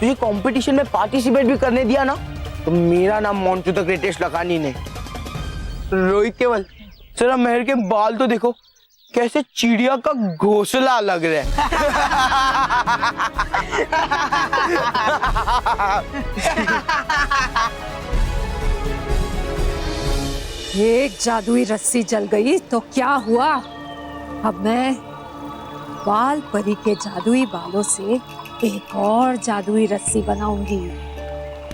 तुझे कंपटीशन में पार्टिसिपेट भी करने दिया ना तो मेरा नाम मोंटू द ग्रेटेस्ट लखानी ने। रोहित केवल जरा मेहर के बाल तो देखो, कैसे चिड़िया का घोंसला लग रहा है। एक जादुई रस्सी जल गई तो क्या हुआ? अब मैं बाल परी के जादुई बालों से एक और जादुई रस्सी बनाऊंगी,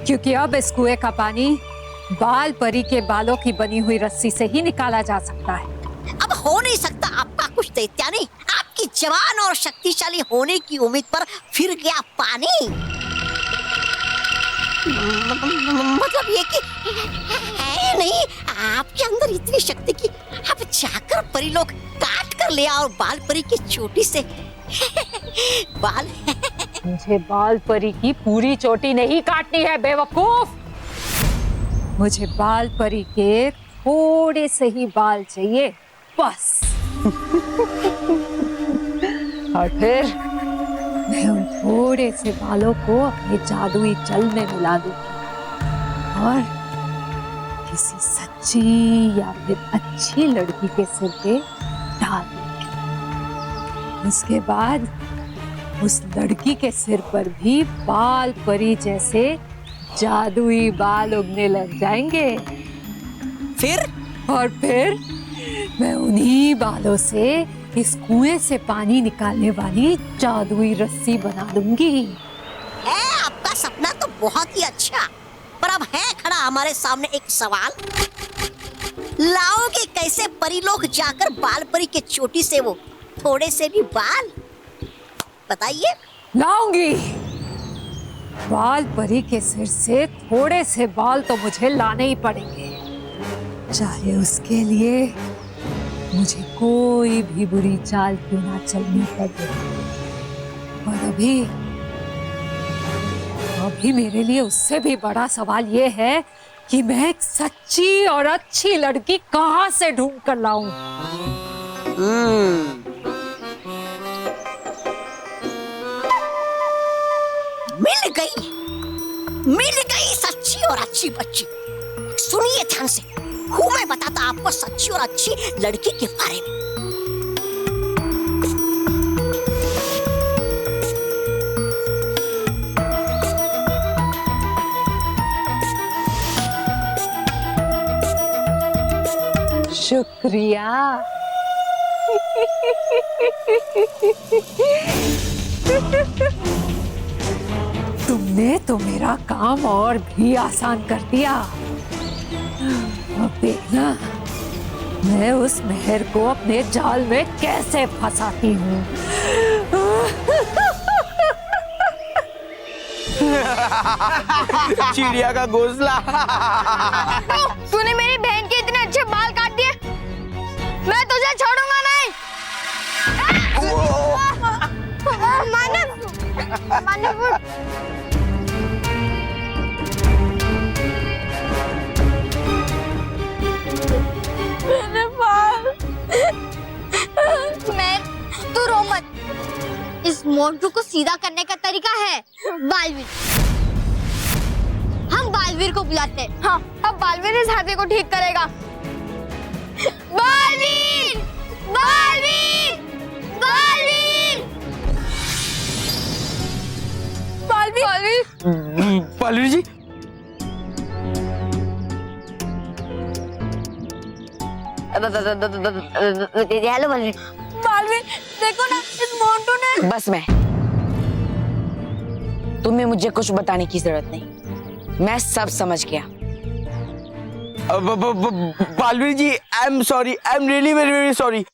क्योंकि अब इस कुएं का पानी बाल परी के बालों की बनी हुई रस्सी से ही निकाला जा सकता है। अब हो नहीं सकता आपका कुछ दैत्यानी। आपकी जवान और शक्तिशाली होने की उम्मीद पर फिर गया पानी। मतलब ये कि है नहीं आपके अंदर इतनी शक्ति की आप जाकर परी लोग काट कर ले आओ बाल परी की चोटी से बाल। मुझे बाल परी की पूरी चोटी नहीं काटनी है बेवकूफ। मुझे बाल परी के थोड़े से ही बाल चाहिए बस। और फिर मैं उन थोड़े से बालों को अपने जादुई जल में मिला दूंगी और किसी सच्ची या फिर अच्छी लड़की के सिर पे डाल दूंगी। उसके बाद उस लड़की के सिर पर भी बाल परी जैसे जादुई बाल उगने लग जाएंगे। फिर मैं उन्हीं बालों से इस कुएं से पानी निकालने वाली जादुई रस्सी बना दूंगी। है आपका सपना तो बहुत ही अच्छा, पर अब है खड़ा हमारे सामने एक सवाल। लाओगे कैसे परी लोग जाकर बाल परी के चोटी से वो थोड़े से भी बाल? बताइए। लाऊंगी। बाल परी के सिर से थोड़े से बाल तो मुझे लाने ही पड़ेंगे, चाहे उसके लिए मुझे कोई भी बुरी चाल क्यों ना चलनी पड़े। और अभी मेरे लिए उससे भी बड़ा सवाल ये है कि मैं एक सच्ची और अच्छी लड़की कहां से ढूंढ कर लाऊं। मिल गई सच्ची और अच्छी बच्ची। सुनिए ध्यान से, हूँ मैं बताता आपको सच्ची और अच्छी लड़की के बारे में। शुक्रिया। तुमने तो मेरा काम और भी आसान कर दिया। अब देखना मैं उस मेहर को अपने जाल में कैसे फंसाती हूँ। चिड़िया का घोंसला। तूने मेरी बहन के इतने अच्छे बाल काट दिए, मैं तुझे छोड़ूंगा नहीं। मानव, मानव। मेरे बाल। मैं, तू रो मत। इस मोंटू को सीधा करने का तरीका है बालवीर। हम बालवीर को बुलाते हैं। हाँ, अब बालवीर इस हाथी को ठीक करेगा। बालवीर! बालवीर! बालवीर! बालवीर! बालवीर जी, हेलो बालवीर। बालवीर देखो ना, इस मोंटू ने। बस मैं, तुम्हें मुझे कुछ बताने की जरूरत नहीं, मैं सब समझ गया। Balveer ji, I am sorry, I am really very very sorry.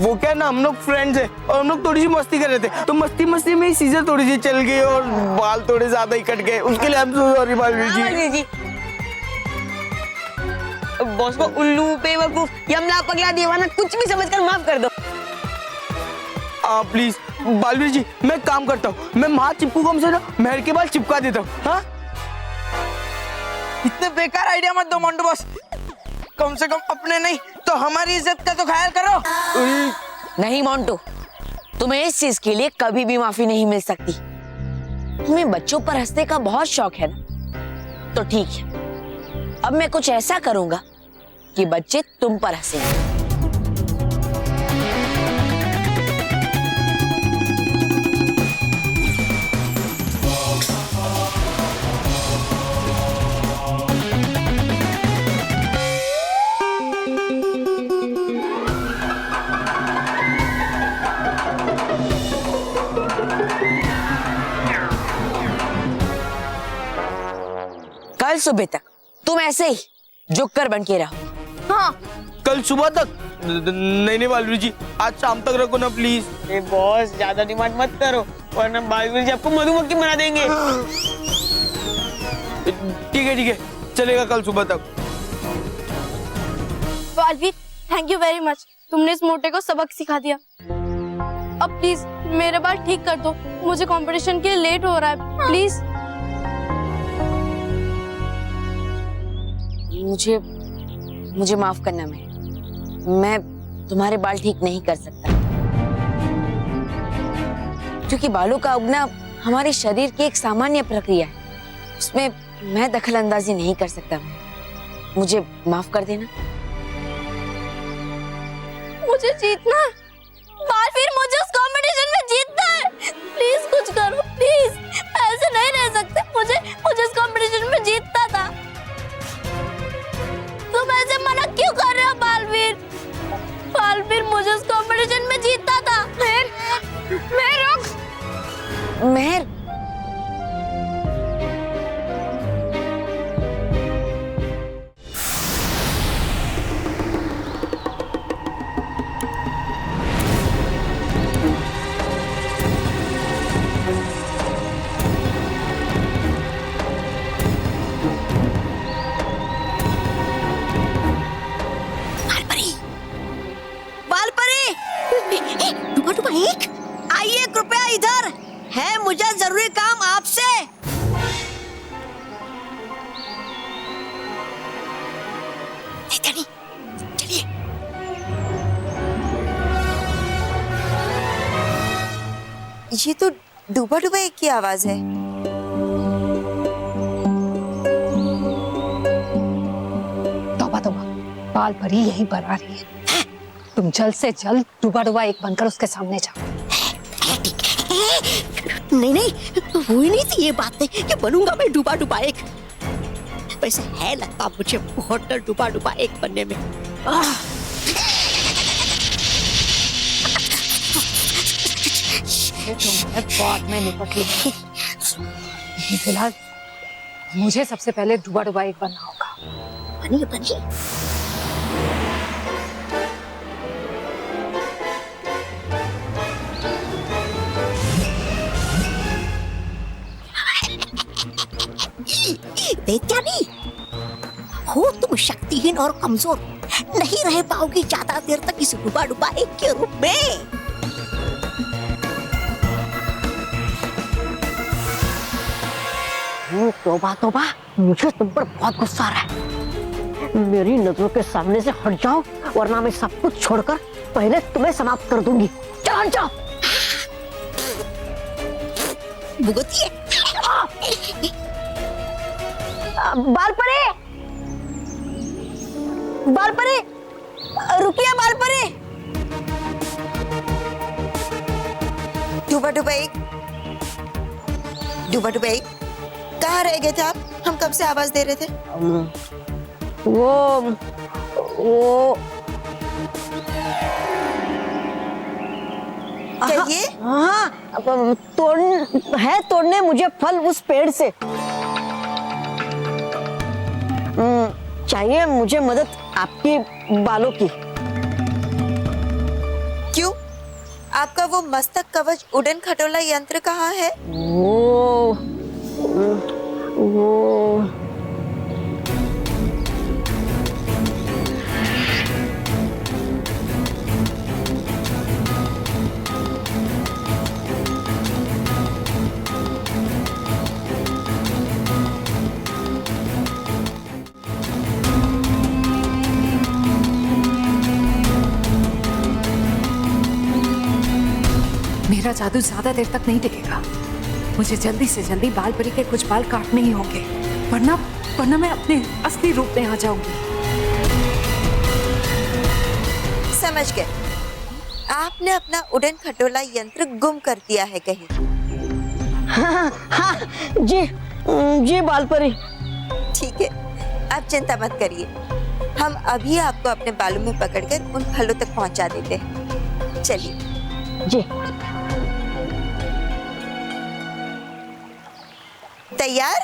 वो क्या ना, हम लोग फ्रेंड्स हैं और हम लोग थोड़ी सी मस्ती कर रहे थे, तो मस्ती मस्ती में सीजर थोड़ी सी चल गई और बाल थोड़े ज्यादा ही कट गए, उसके लिए I am so sorry Balveer ji. Boss को उल्लू, बेवकूफ, यमला, पगला, दीवाना कुछ भी समझकर माफ कर दो। प्लीज बालवीर जी, मैं काम करता हूँ, मैं माँ चिपकू को हमसे ना मेहर के बाल चिपका देता हूँ। हाँ, इतने बेकार आइडिया मत दो मोंटू बॉस, कम से कम अपने नहीं तो हमारी इज्जत का तो ख्याल करो। नहीं मोंटू, तुम्हें इस चीज के लिए कभी भी माफी नहीं मिल सकती। तुम्हें बच्चों पर हंसने का बहुत शौक है ना, तो ठीक है, अब मैं कुछ ऐसा करूंगा कि बच्चे तुम पर हंसेंगे। कल सुबह तक तुम ऐसे ही जोकर बन के रहो। हाँ, कल सुबह तक? नहीं बालवीर जी, आज शाम तक रखो ना प्लीज। बॉस ज्यादा डिमांड मत करो, वरना बालवीर जी आपको मधुमक्खी बना देंगे। ठीक है, चलेगा कल सुबह तक। Baalveer, thank you very much, तुमने इस मोटे को सबक सिखा दिया। अब प्लीज मेरे बाल ठीक कर दो, मुझे कंपटीशन के लिए लेट हो रहा है, प्लीज। मुझे माफ करना, मैं तुम्हारे बाल ठीक नहीं कर सकता, क्योंकि बालों का उगना हमारे शरीर की एक सामान्य प्रक्रिया है, उसमें मैं दखल अंदाजी नहीं कर सकता। मुझे माफ कर देना। मुझे जीतना है बालवीर, मुझे उस कंपटीशन में जीतना है, प्लीज कुछ करो, प्लीज। ऐसे नहीं रह सकते, मुझे उस कंपटीशन में जीतना था। तुम ऐसे मना क्यों कर रहे हो बालवीर? बालवीर, मुझे उस कंपटीशन में जीतना था। मेहर रुक। मेहर, आइए कृपया इधर, है मुझे जरूरी काम आपसे। चलिए। ये तो डूबा डूबा एक की आवाज है। तौबा तौबा, बाल परी यहीं पर आ रही है। तुम जल्द से जल्द डूबा डूबा एक बनकर उसके सामने जाओ। नहीं, हुई नहीं थी ये बातें कि बनूंगा मैं डूबा डूबा एक। वैसे है लगता मुझे बहुत डर डूबा डूबा एक बनने में। मैं बाद में निपट लूंगी। लेकिन फिलहाल मुझे सबसे पहले डुबा डुबा एक बनना होगा। बनिए बनिए। दैत्यानी, हो तुम शक्तिहीन और कमजोर, नहीं रह पाओगी ज्यादा देर तक इस डुबा डुबा एक के रूप में। तौबा तौबा, मुझे तुम पर बहुत गुस्सा आ रहा है। मेरी नजरों के सामने से हट जाओ, वरना मैं सब कुछ छोड़कर पहले तुम्हें समाप्त कर दूंगी। चलो जाओ। भुगतिए। बालपरी, बालपरी, रुकिए बालपरी। डुबा डुबा एक, डुबा डुबा एक, कहाँ रह गए थे आप? हम कब से आवाज दे रहे थे? वो कहिए। हाँ, तोड़ने मुझे फल उस पेड़ से। चाहिए मुझे मदद आपकी बालों की। क्यों? आपका वो मस्तक कवच उड़न खटोला यंत्र कहाँ है? वो मेरा जादू ज्यादा देर तक नहीं टिकेगा। मुझे जल्दी से जल्दी बालपरी के कुछ बाल काटने ही होंगे, वरना मैं अपने असली रूप में आ जाऊंगी। समझ गए। आपने अपना उड़न खटोला यंत्र गुम कर दिया है कहीं। हाँ, जी बालपरी। ठीक है, आप चिंता मत करिए। हम अभी आपको अपने बालों में पकड़कर उन फलों तक पहुंचा देते हैं। चलिए। जी। तैयार?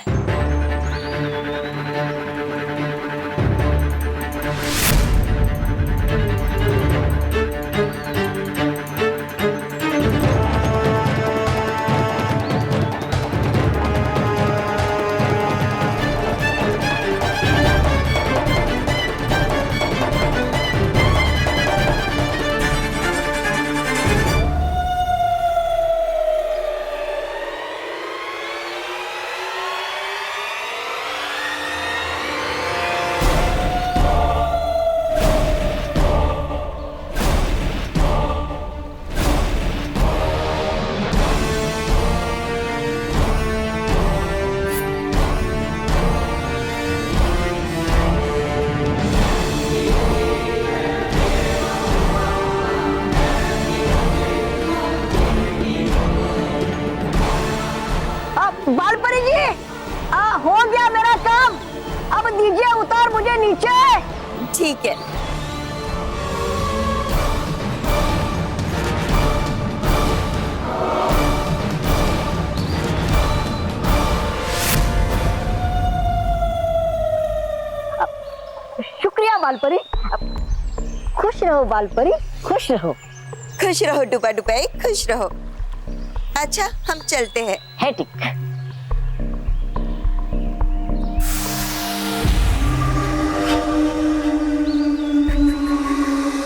बालपरी जी, हो गया मेरा काम। अब दीजिए उतार मुझे नीचे। ठीक है। शुक्रिया बालपरी। खुश रहो बालपरी, खुश रहो। खुश रहो डुबा डुबा, खुश रहो। अच्छा, हम चलते हैं। है ठीक।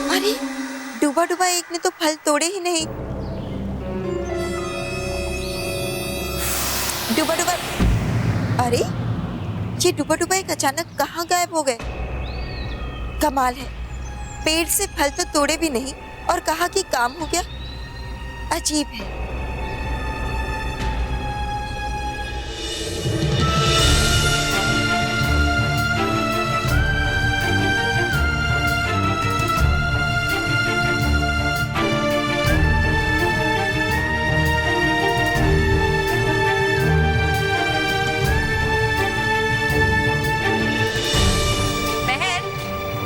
अरे, डुबा डुबा एक ने तो फल तोड़े ही नहीं। डुबा डुबा, अरे ये डुबा डुबा एक अचानक कहाँ गायब हो गए? कमाल है, पेड़ से फल तो तोड़े भी नहीं और कहा कि काम हो गया। अजीब है।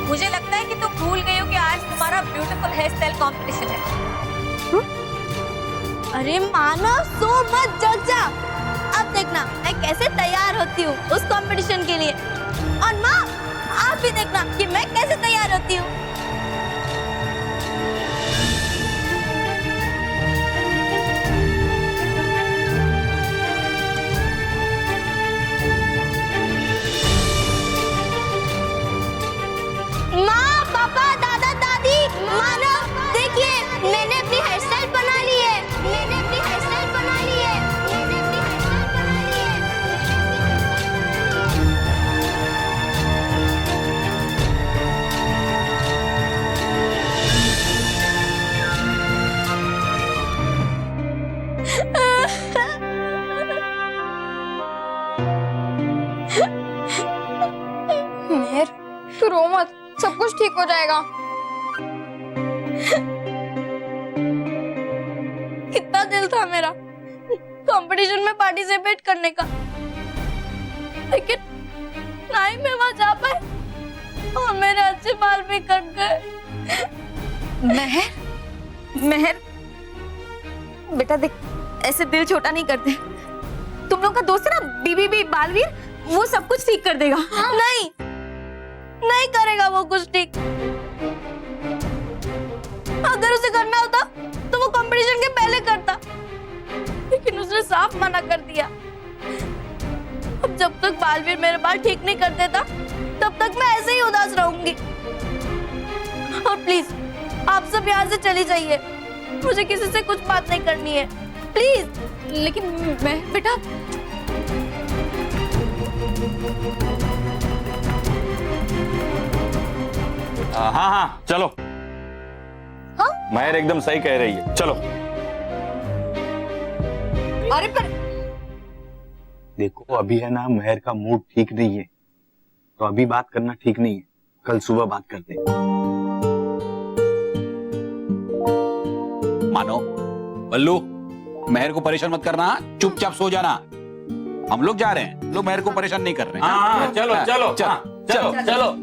मुझे लगता है कि तुम भूल गई हो कि आज तुम्हारा ब्यूटीफुल हेयर स्टाइल कॉम्पिटिशन है। अरे मानो सो मत जग जा। अब देखना मैं कैसे तैयार होती हूँ उस कंपटीशन के लिए। और माँ आप भी देखना कि मैं कैसे तैयार होती हूँ। माँ पापा दादा दादी मानो देखिए मैंने अपनी हेयर स्टाइल बना ली है। मैंने अपनी हेयर स्टाइल बना ली है। मैंने अपनी हेयर स्टाइल बना ली है। मेहर तू रो मत, सब कुछ ठीक हो जाएगा। कितना दिल था मेरा कंपटीशन में पार्टिसिपेट करने का, लेकिन ना ही मैं वहां जा पाई और मेरे अच्छे बाल भी कट गए। मेहर बेटा देख, ऐसे दिल छोटा नहीं करते। तुम लोग का दोस्त है ना बीबी बालवीर, वो सब कुछ ठीक कर देगा। नहीं नहीं करेगा वो कुछ ठीक। अगर उसे करना होता तो वो कंपटीशन के पहले करता, लेकिन उसने साफ मना कर दिया। अब जब तक बालवीर मेरे बाल ठीक नहीं कर देता तब तक मैं ऐसे ही उदास रहूंगी। और प्लीज आप सब यहाँ से चली जाइए, मुझे किसी से कुछ बात नहीं करनी है प्लीज। लेकिन मैं बेटा हाँ चलो। हाँ? महर एकदम सही कह रही है, चलो। अरे पर देखो अभी है ना महर का मूड ठीक नहीं है, तो अभी बात करना ठीक नहीं है, कल सुबह बात करते हैं। मानो बल्लू, महर को परेशान मत करना, चुपचाप सो जाना। हम लोग जा रहे हैं, लोग महर को परेशान नहीं कर रहे हैं। हाँ, चलो चलो चलो चलो चलो।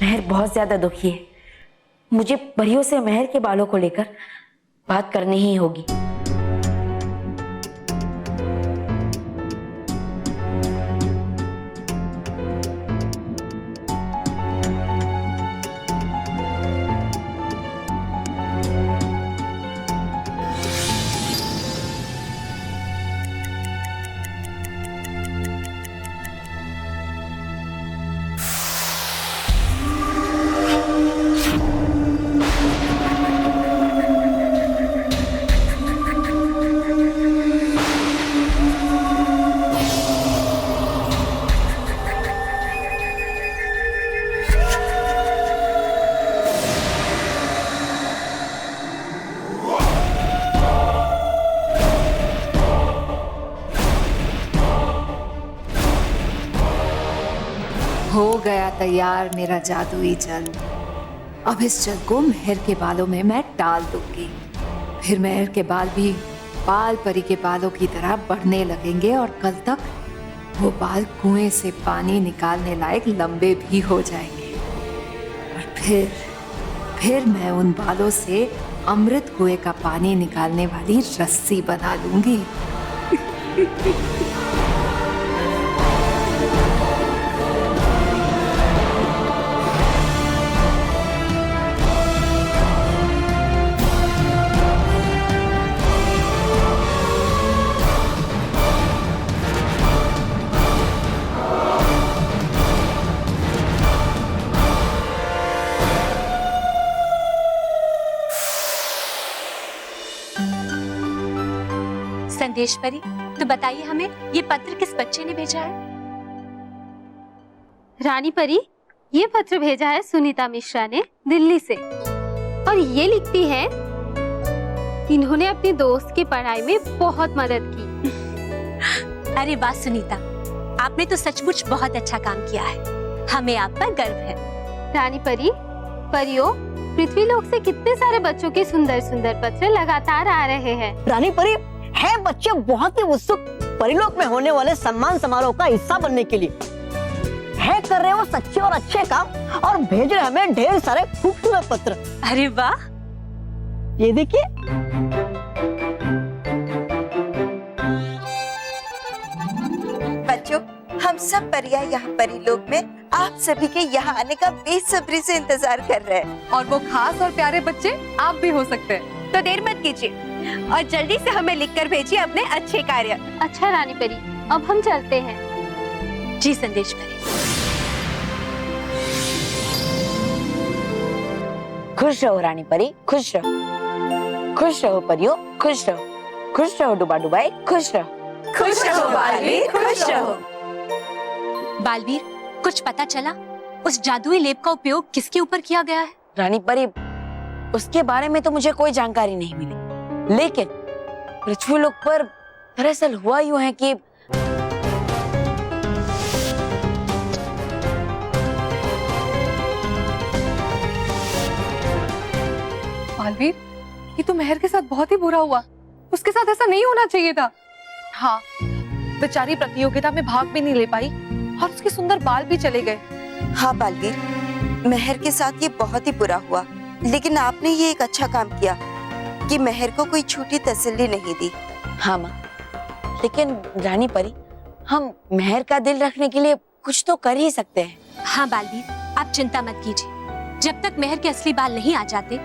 महर बहुत ज्यादा दुखी है। मुझे परियों से महर के बालों को लेकर बात करनी ही होगी। हो गया तैयार मेरा जादुई जल। अब इस जल को मेहर के बालों में मैं डाल दूंगी, फिर मेहर के बाल भी बाल परी के बालों की तरह बढ़ने लगेंगे और कल तक वो बाल कुएं से पानी निकालने लायक लंबे भी हो जाएंगे। और फिर मैं उन बालों से अमृत कुएं का पानी निकालने वाली रस्सी बना लूंगी। संदेश परी, तो बताइए हमें ये पत्र किस बच्चे ने भेजा है? रानी परी, ये पत्र भेजा है सुनीता मिश्रा ने दिल्ली से और ये लिखती है इन्होंने अपनी दोस्त की पढ़ाई में बहुत मदद की। अरे वाह सुनीता, आपने तो सचमुच बहुत अच्छा काम किया है। हमें आप पर गर्व है। रानी परी, परियों, पृथ्वीलोक से कितने सारे बच्चों के सुंदर सुंदर पत्र लगातार आ रहे हैं। रानी परी, है बच्चे बहुत ही उत्सुक परिलोक में होने वाले सम्मान समारोह का हिस्सा बनने के लिए। है कर रहे हो सच्चे और अच्छे काम और भेज रहे हमें ढेर सारे खूबसूरत पत्र। अरे वाह, ये देखिए। बच्चों, हम सब परियां यहाँ परिलोक में आप सभी के यहाँ आने का बेसब्री से इंतजार कर रहे हैं। और वो खास और प्यारे बच्चे आप भी हो सकते हैं। तो देर मत कीजिए और जल्दी से हमें लिखकर भेजिए अपने अच्छे कार्य। अच्छा रानी परी, अब हम चलते हैं। जी संदेश परी। खुश रहो रानी परी, खुश रहो। खुश रहो परियो, खुश रहो। खुश रहो डुबा डुबाई, खुश रहो। खुश रहो बालवीर, खुश रहो। बालवीर, कुछ पता चला उस जादुई लेप का उपयोग किसके ऊपर किया गया है? रानी परी, उसके बारे में तो मुझे कोई जानकारी नहीं मिली, लेकिन पृथ्वीलोक पर दरअसल हुआ यूं है कि बालवीर, ये तो मेहर के साथ बहुत ही बुरा हुआ। उसके साथ ऐसा नहीं होना चाहिए था। हाँ, बेचारी प्रतियोगिता में भाग भी नहीं ले पाई और उसके सुंदर बाल भी चले गए। हाँ बालवीर, मेहर के साथ ये बहुत ही बुरा हुआ, लेकिन आपने ये एक अच्छा काम किया कि मेहर को कोई छोटी तसल्ली नहीं दी। हाँ माँ, लेकिन रानी परी, हम मेहर का दिल रखने के लिए कुछ तो कर ही सकते हैं। हाँ बालवीर, आप चिंता मत कीजिए। जब तक मेहर के असली बाल नहीं आ जाते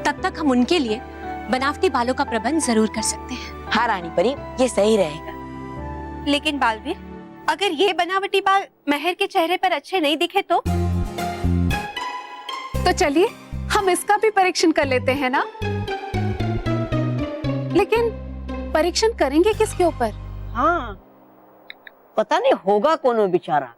तब तक हम उनके लिए बनावटी बालों का प्रबंध जरूर कर सकते हैं। हाँ रानी परी, ये सही रहेगा। लेकिन बालवीर, अगर ये बनावटी बाल मेहर के चेहरे पर अच्छे नहीं दिखे तो चलिए हम इसका भी परीक्षण कर लेते हैं ना। लेकिन परीक्षण करेंगे किसके ऊपर? हाँ, पता नहीं होगा कौन वो बेचारा।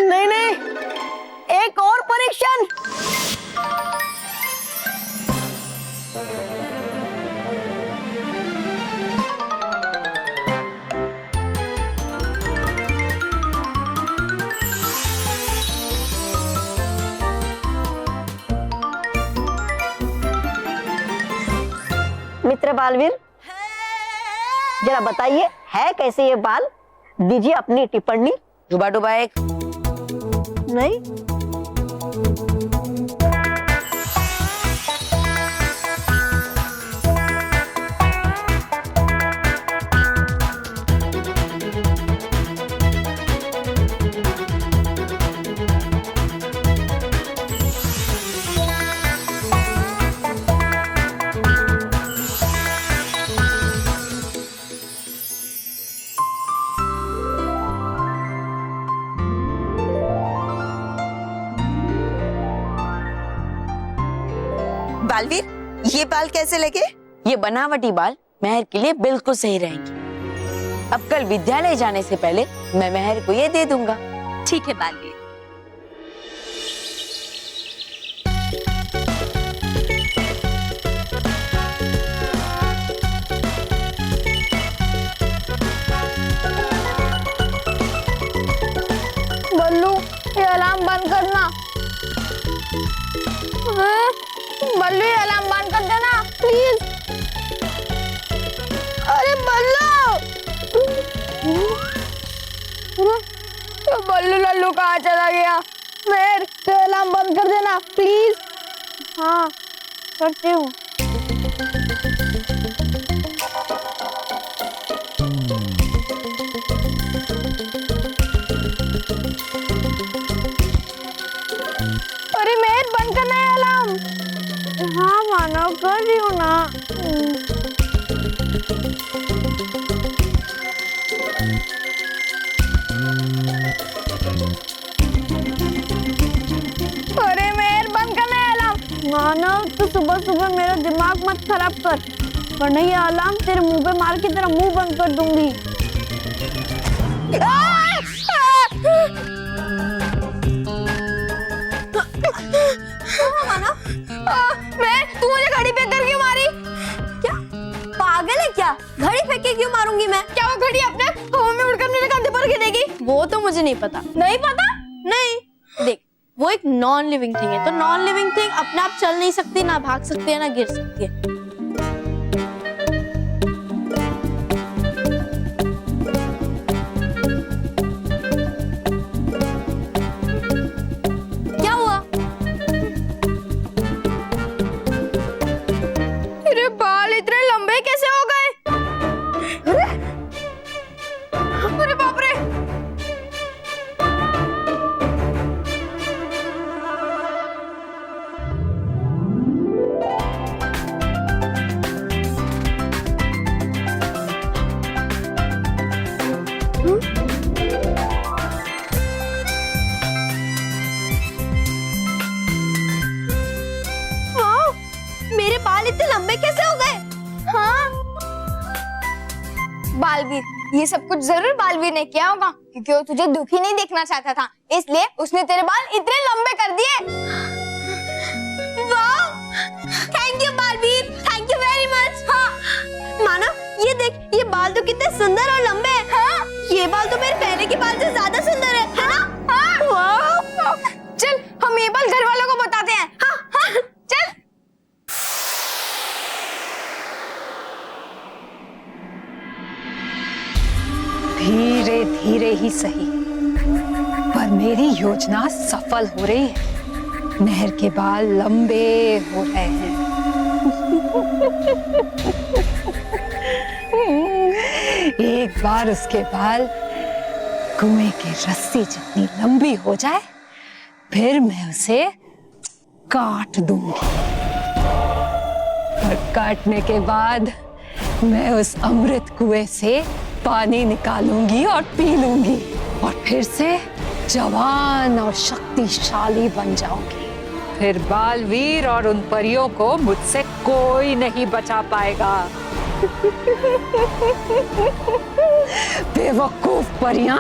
नहीं, एक और परीक्षण। मित्र बालवीर, जरा बताइए है कैसे ये बाल? दीजिए अपनी टिप्पणी। डुबा डुबा एक नहीं, बालवीर, ये बाल कैसे लगे? ये बनावटी बाल मेहर के लिए बिल्कुल सही रहेंगे। अब कल विद्यालय जाने से पहले मैं मेहर को ये दे दूंगा। ठीक है बालवीर। बल्लू, ये अलार्म बंद करना। बल्लू, ये अलार्म बंद कर देना प्लीज। अरे बल्लू, ये बल्लू लल्लू कहाँ चला गया? मेहर, ये अलार्म बंद कर देना प्लीज। हाँ, करती हूँ। अरे मेहर, बंद करना है अलार्म। हाँ मानो, कर रही हूँ ना। मत खराब कर, वरना ये अलार्म तेरे मुंह पे मार के तेरा मुंह बंद कर दूंगी। तू मुझे घड़ी फेंक कर क्यों मारी? क्या पागल है क्या? घड़ी फेंक के क्यों मारूंगी मैं? क्या वो घड़ी अपने हवा में उड़कर मेरे कंधे पर गिरेगी? वो तो मुझे नहीं पता। नहीं पता? नहीं। देख, वो एक नॉन लिविंग थिंग है, तो नॉन लिविंग थिंग अपने आप चल नहीं सकती, ना भाग सकती है, ना गिर सकती है। क्या हुआ? तेरे बाल इतने लंबे कैसे हो गए? अरे बाप रे! वाह! मेरे बाल इतने लंबे कैसे हो गए? हाँ, बालवीर, ये सब कुछ जरूर बालवीर ने किया होगा, क्योंकि वो तुझे दुखी नहीं देखना चाहता था, इसलिए उसने तेरे बाल इतने लंबे कर दिए। वाह! Thank you Balveer, thank you very much. हाँ, मानव, ये देख, ये बाल तो कितने सुंदर और लंबे हैं। हाँ, ये बाल तो मेरे पहले के बाल से ज्यादा सुंदर है ना? हाँ, वाह! चल, हम ये बाल घर वालों को बताते हैं। हाँ, हाँ, चल। धीरे धीरे ही सही, पर मेरी योजना सफल हो रही है। नहर के बाल लंबे हो रहे हैं। एक बार उसके बाल कुएं की रस्सी जितनी लंबी हो जाए, फिर मैं उसे काट दूंगी। और काटने के बाद मैं उस अमृत कुएं से पानी निकालूंगी और पी लूंगी, और फिर से जवान और शक्तिशाली बन जाऊंगी। फिर बालवीर और उन परियों को मुझसे कोई नहीं बचा पाएगा। बेवकूफ परियां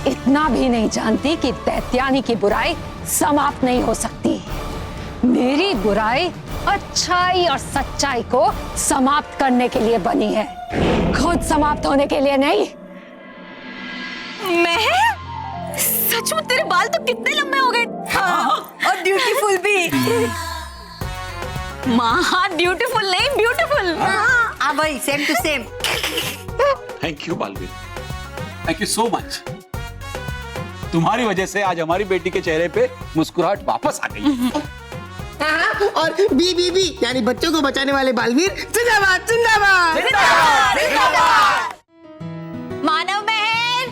इतना भी नहीं जानती कि दैत्यानी की बुराई समाप्त नहीं हो सकती। मेरी बुराई अच्छाई और सच्चाई को समाप्त करने के लिए बनी है, खुद समाप्त होने के लिए नहीं। मैं सच में तेरे बाल तो कितने लंबे हो गए। हाँ, और ब्यूटीफुल भी। माँ, ब्यूटीफुल नहीं, ब्यूटीफुल। हाँ, भाई same to same. Thank you Balveer, thank you so much. तुम्हारी वजह से आज हमारी बेटी के चेहरे पे मुस्कुराहट वापस आ गई। और बी यानी बच्चों को बचाने वाले बालवीर जिंदाबाद जिंदाबाद जिंदाबाद। मानव महर,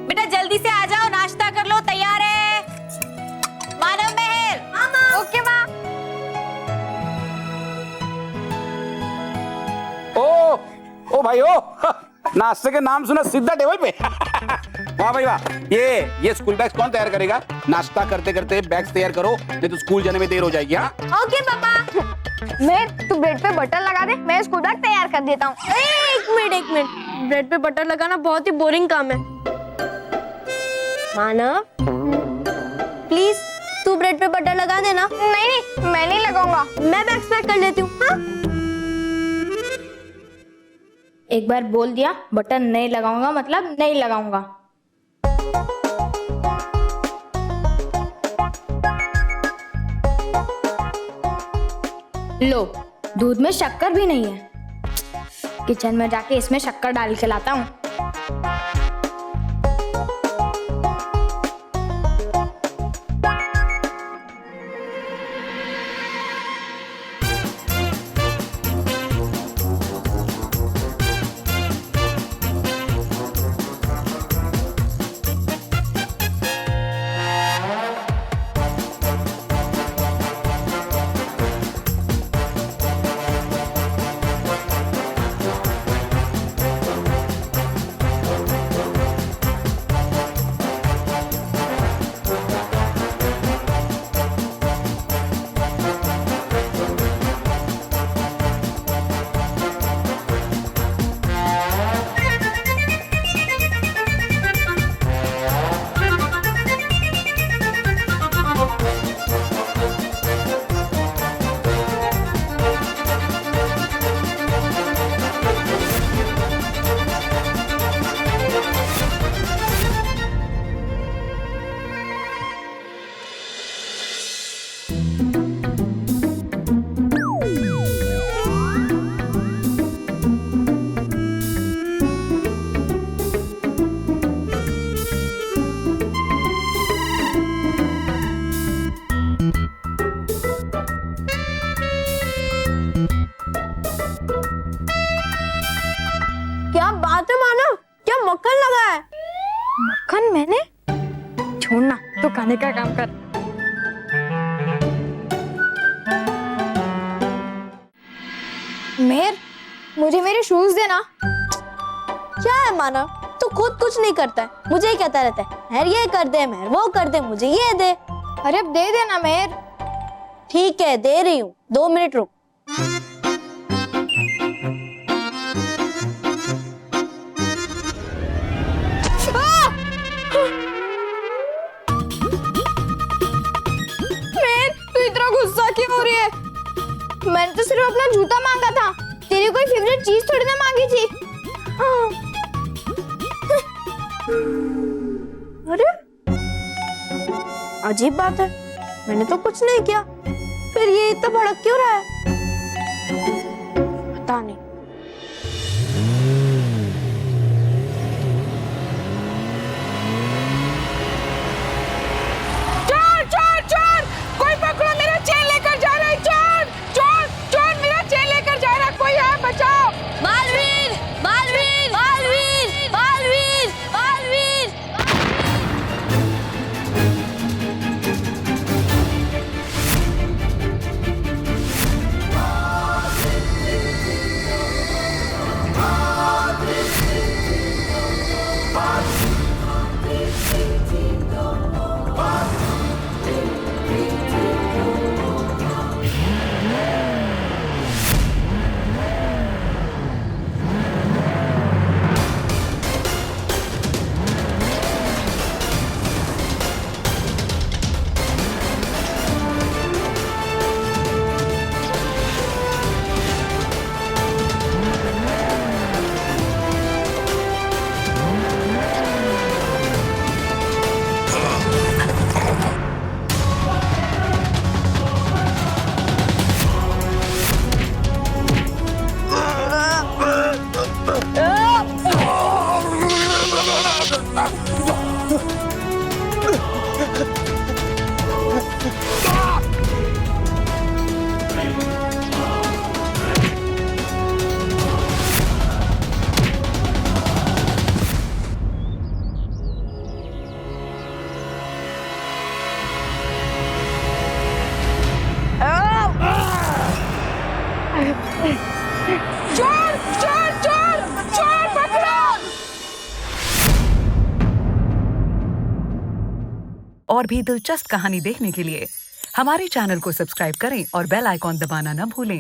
बेटा जल्दी से आ जाओ, नाश्ता कर लो, तैयार है। मानव महर। ओके माँ। ओ भाई ओ, नाश्ते के नाम सुना सीधा टेबल पे। वाह भाई वाह। ये स्कूल बैग कौन तैयार करेगा? नाश्ता करते करते बैग तैयार करो, नहीं तो स्कूल जाने में देर हो जाएगी। हाँ, ओके पापा। मैं तू ब्रेड पे बटर लगा दे, मैं स्कूल बैग तैयार कर देता हूँ। एक मिनट, ब्रेड पे बटर लगाना बहुत ही बोरिंग काम है। मानव, प्लीज तू ब्रेड पे बटर लगा देना। नहीं, मैं नहीं लगाऊंगा। मैं बैग पैक कर लेती हूँ। हाँ? एक बार बोल दिया बटर नहीं लगाऊंगा मतलब नहीं लगाऊंगा। लो, दूध में शक्कर भी नहीं है। किचन में जाके इसमें शक्कर डाल के लाता हूँ। क्या बात है मानव, क्या मक्खन लगा है? मक्खन मैंने? छोड़ना, तो खाने का काम कर। मेहर, मुझे मेरे शूज देना। क्या है मानव, तू खुद कुछ नहीं करता है, मुझे ही कहता रहता है मेहर ये कर दे, मेहर वो कर दे, मुझे ये दे। अरे अब दे देना मेहर। ठीक है, दे रही हूँ, 2 मिनट रुक। तू इतना गुस्सा क्यों हो रही है? मैंने तो सिर्फ अपना जूता मांगा था, तेरी कोई फेवरेट चीज थोड़ी ना मांगी थी। अरे अजीब बात है, मैंने तो कुछ नहीं किया, फिर ये इतना भड़क क्यों रहा है? पता नहीं। चोर चोर चोर, कोई पकड़ो, मेरा चेन लेकर जा रहा है। चोर चोर चोर, मेरा चेन लेकर जा रहा है, कोई है, बचाओ। बालवीर बालवीर बालवीर बालवीर बालवीर। चोर चोर चोर चोर, पकड़ो। और भी दिलचस्प कहानी देखने के लिए हमारे चैनल को सब्सक्राइब करें और बेल आइकॉन दबाना न भूलें।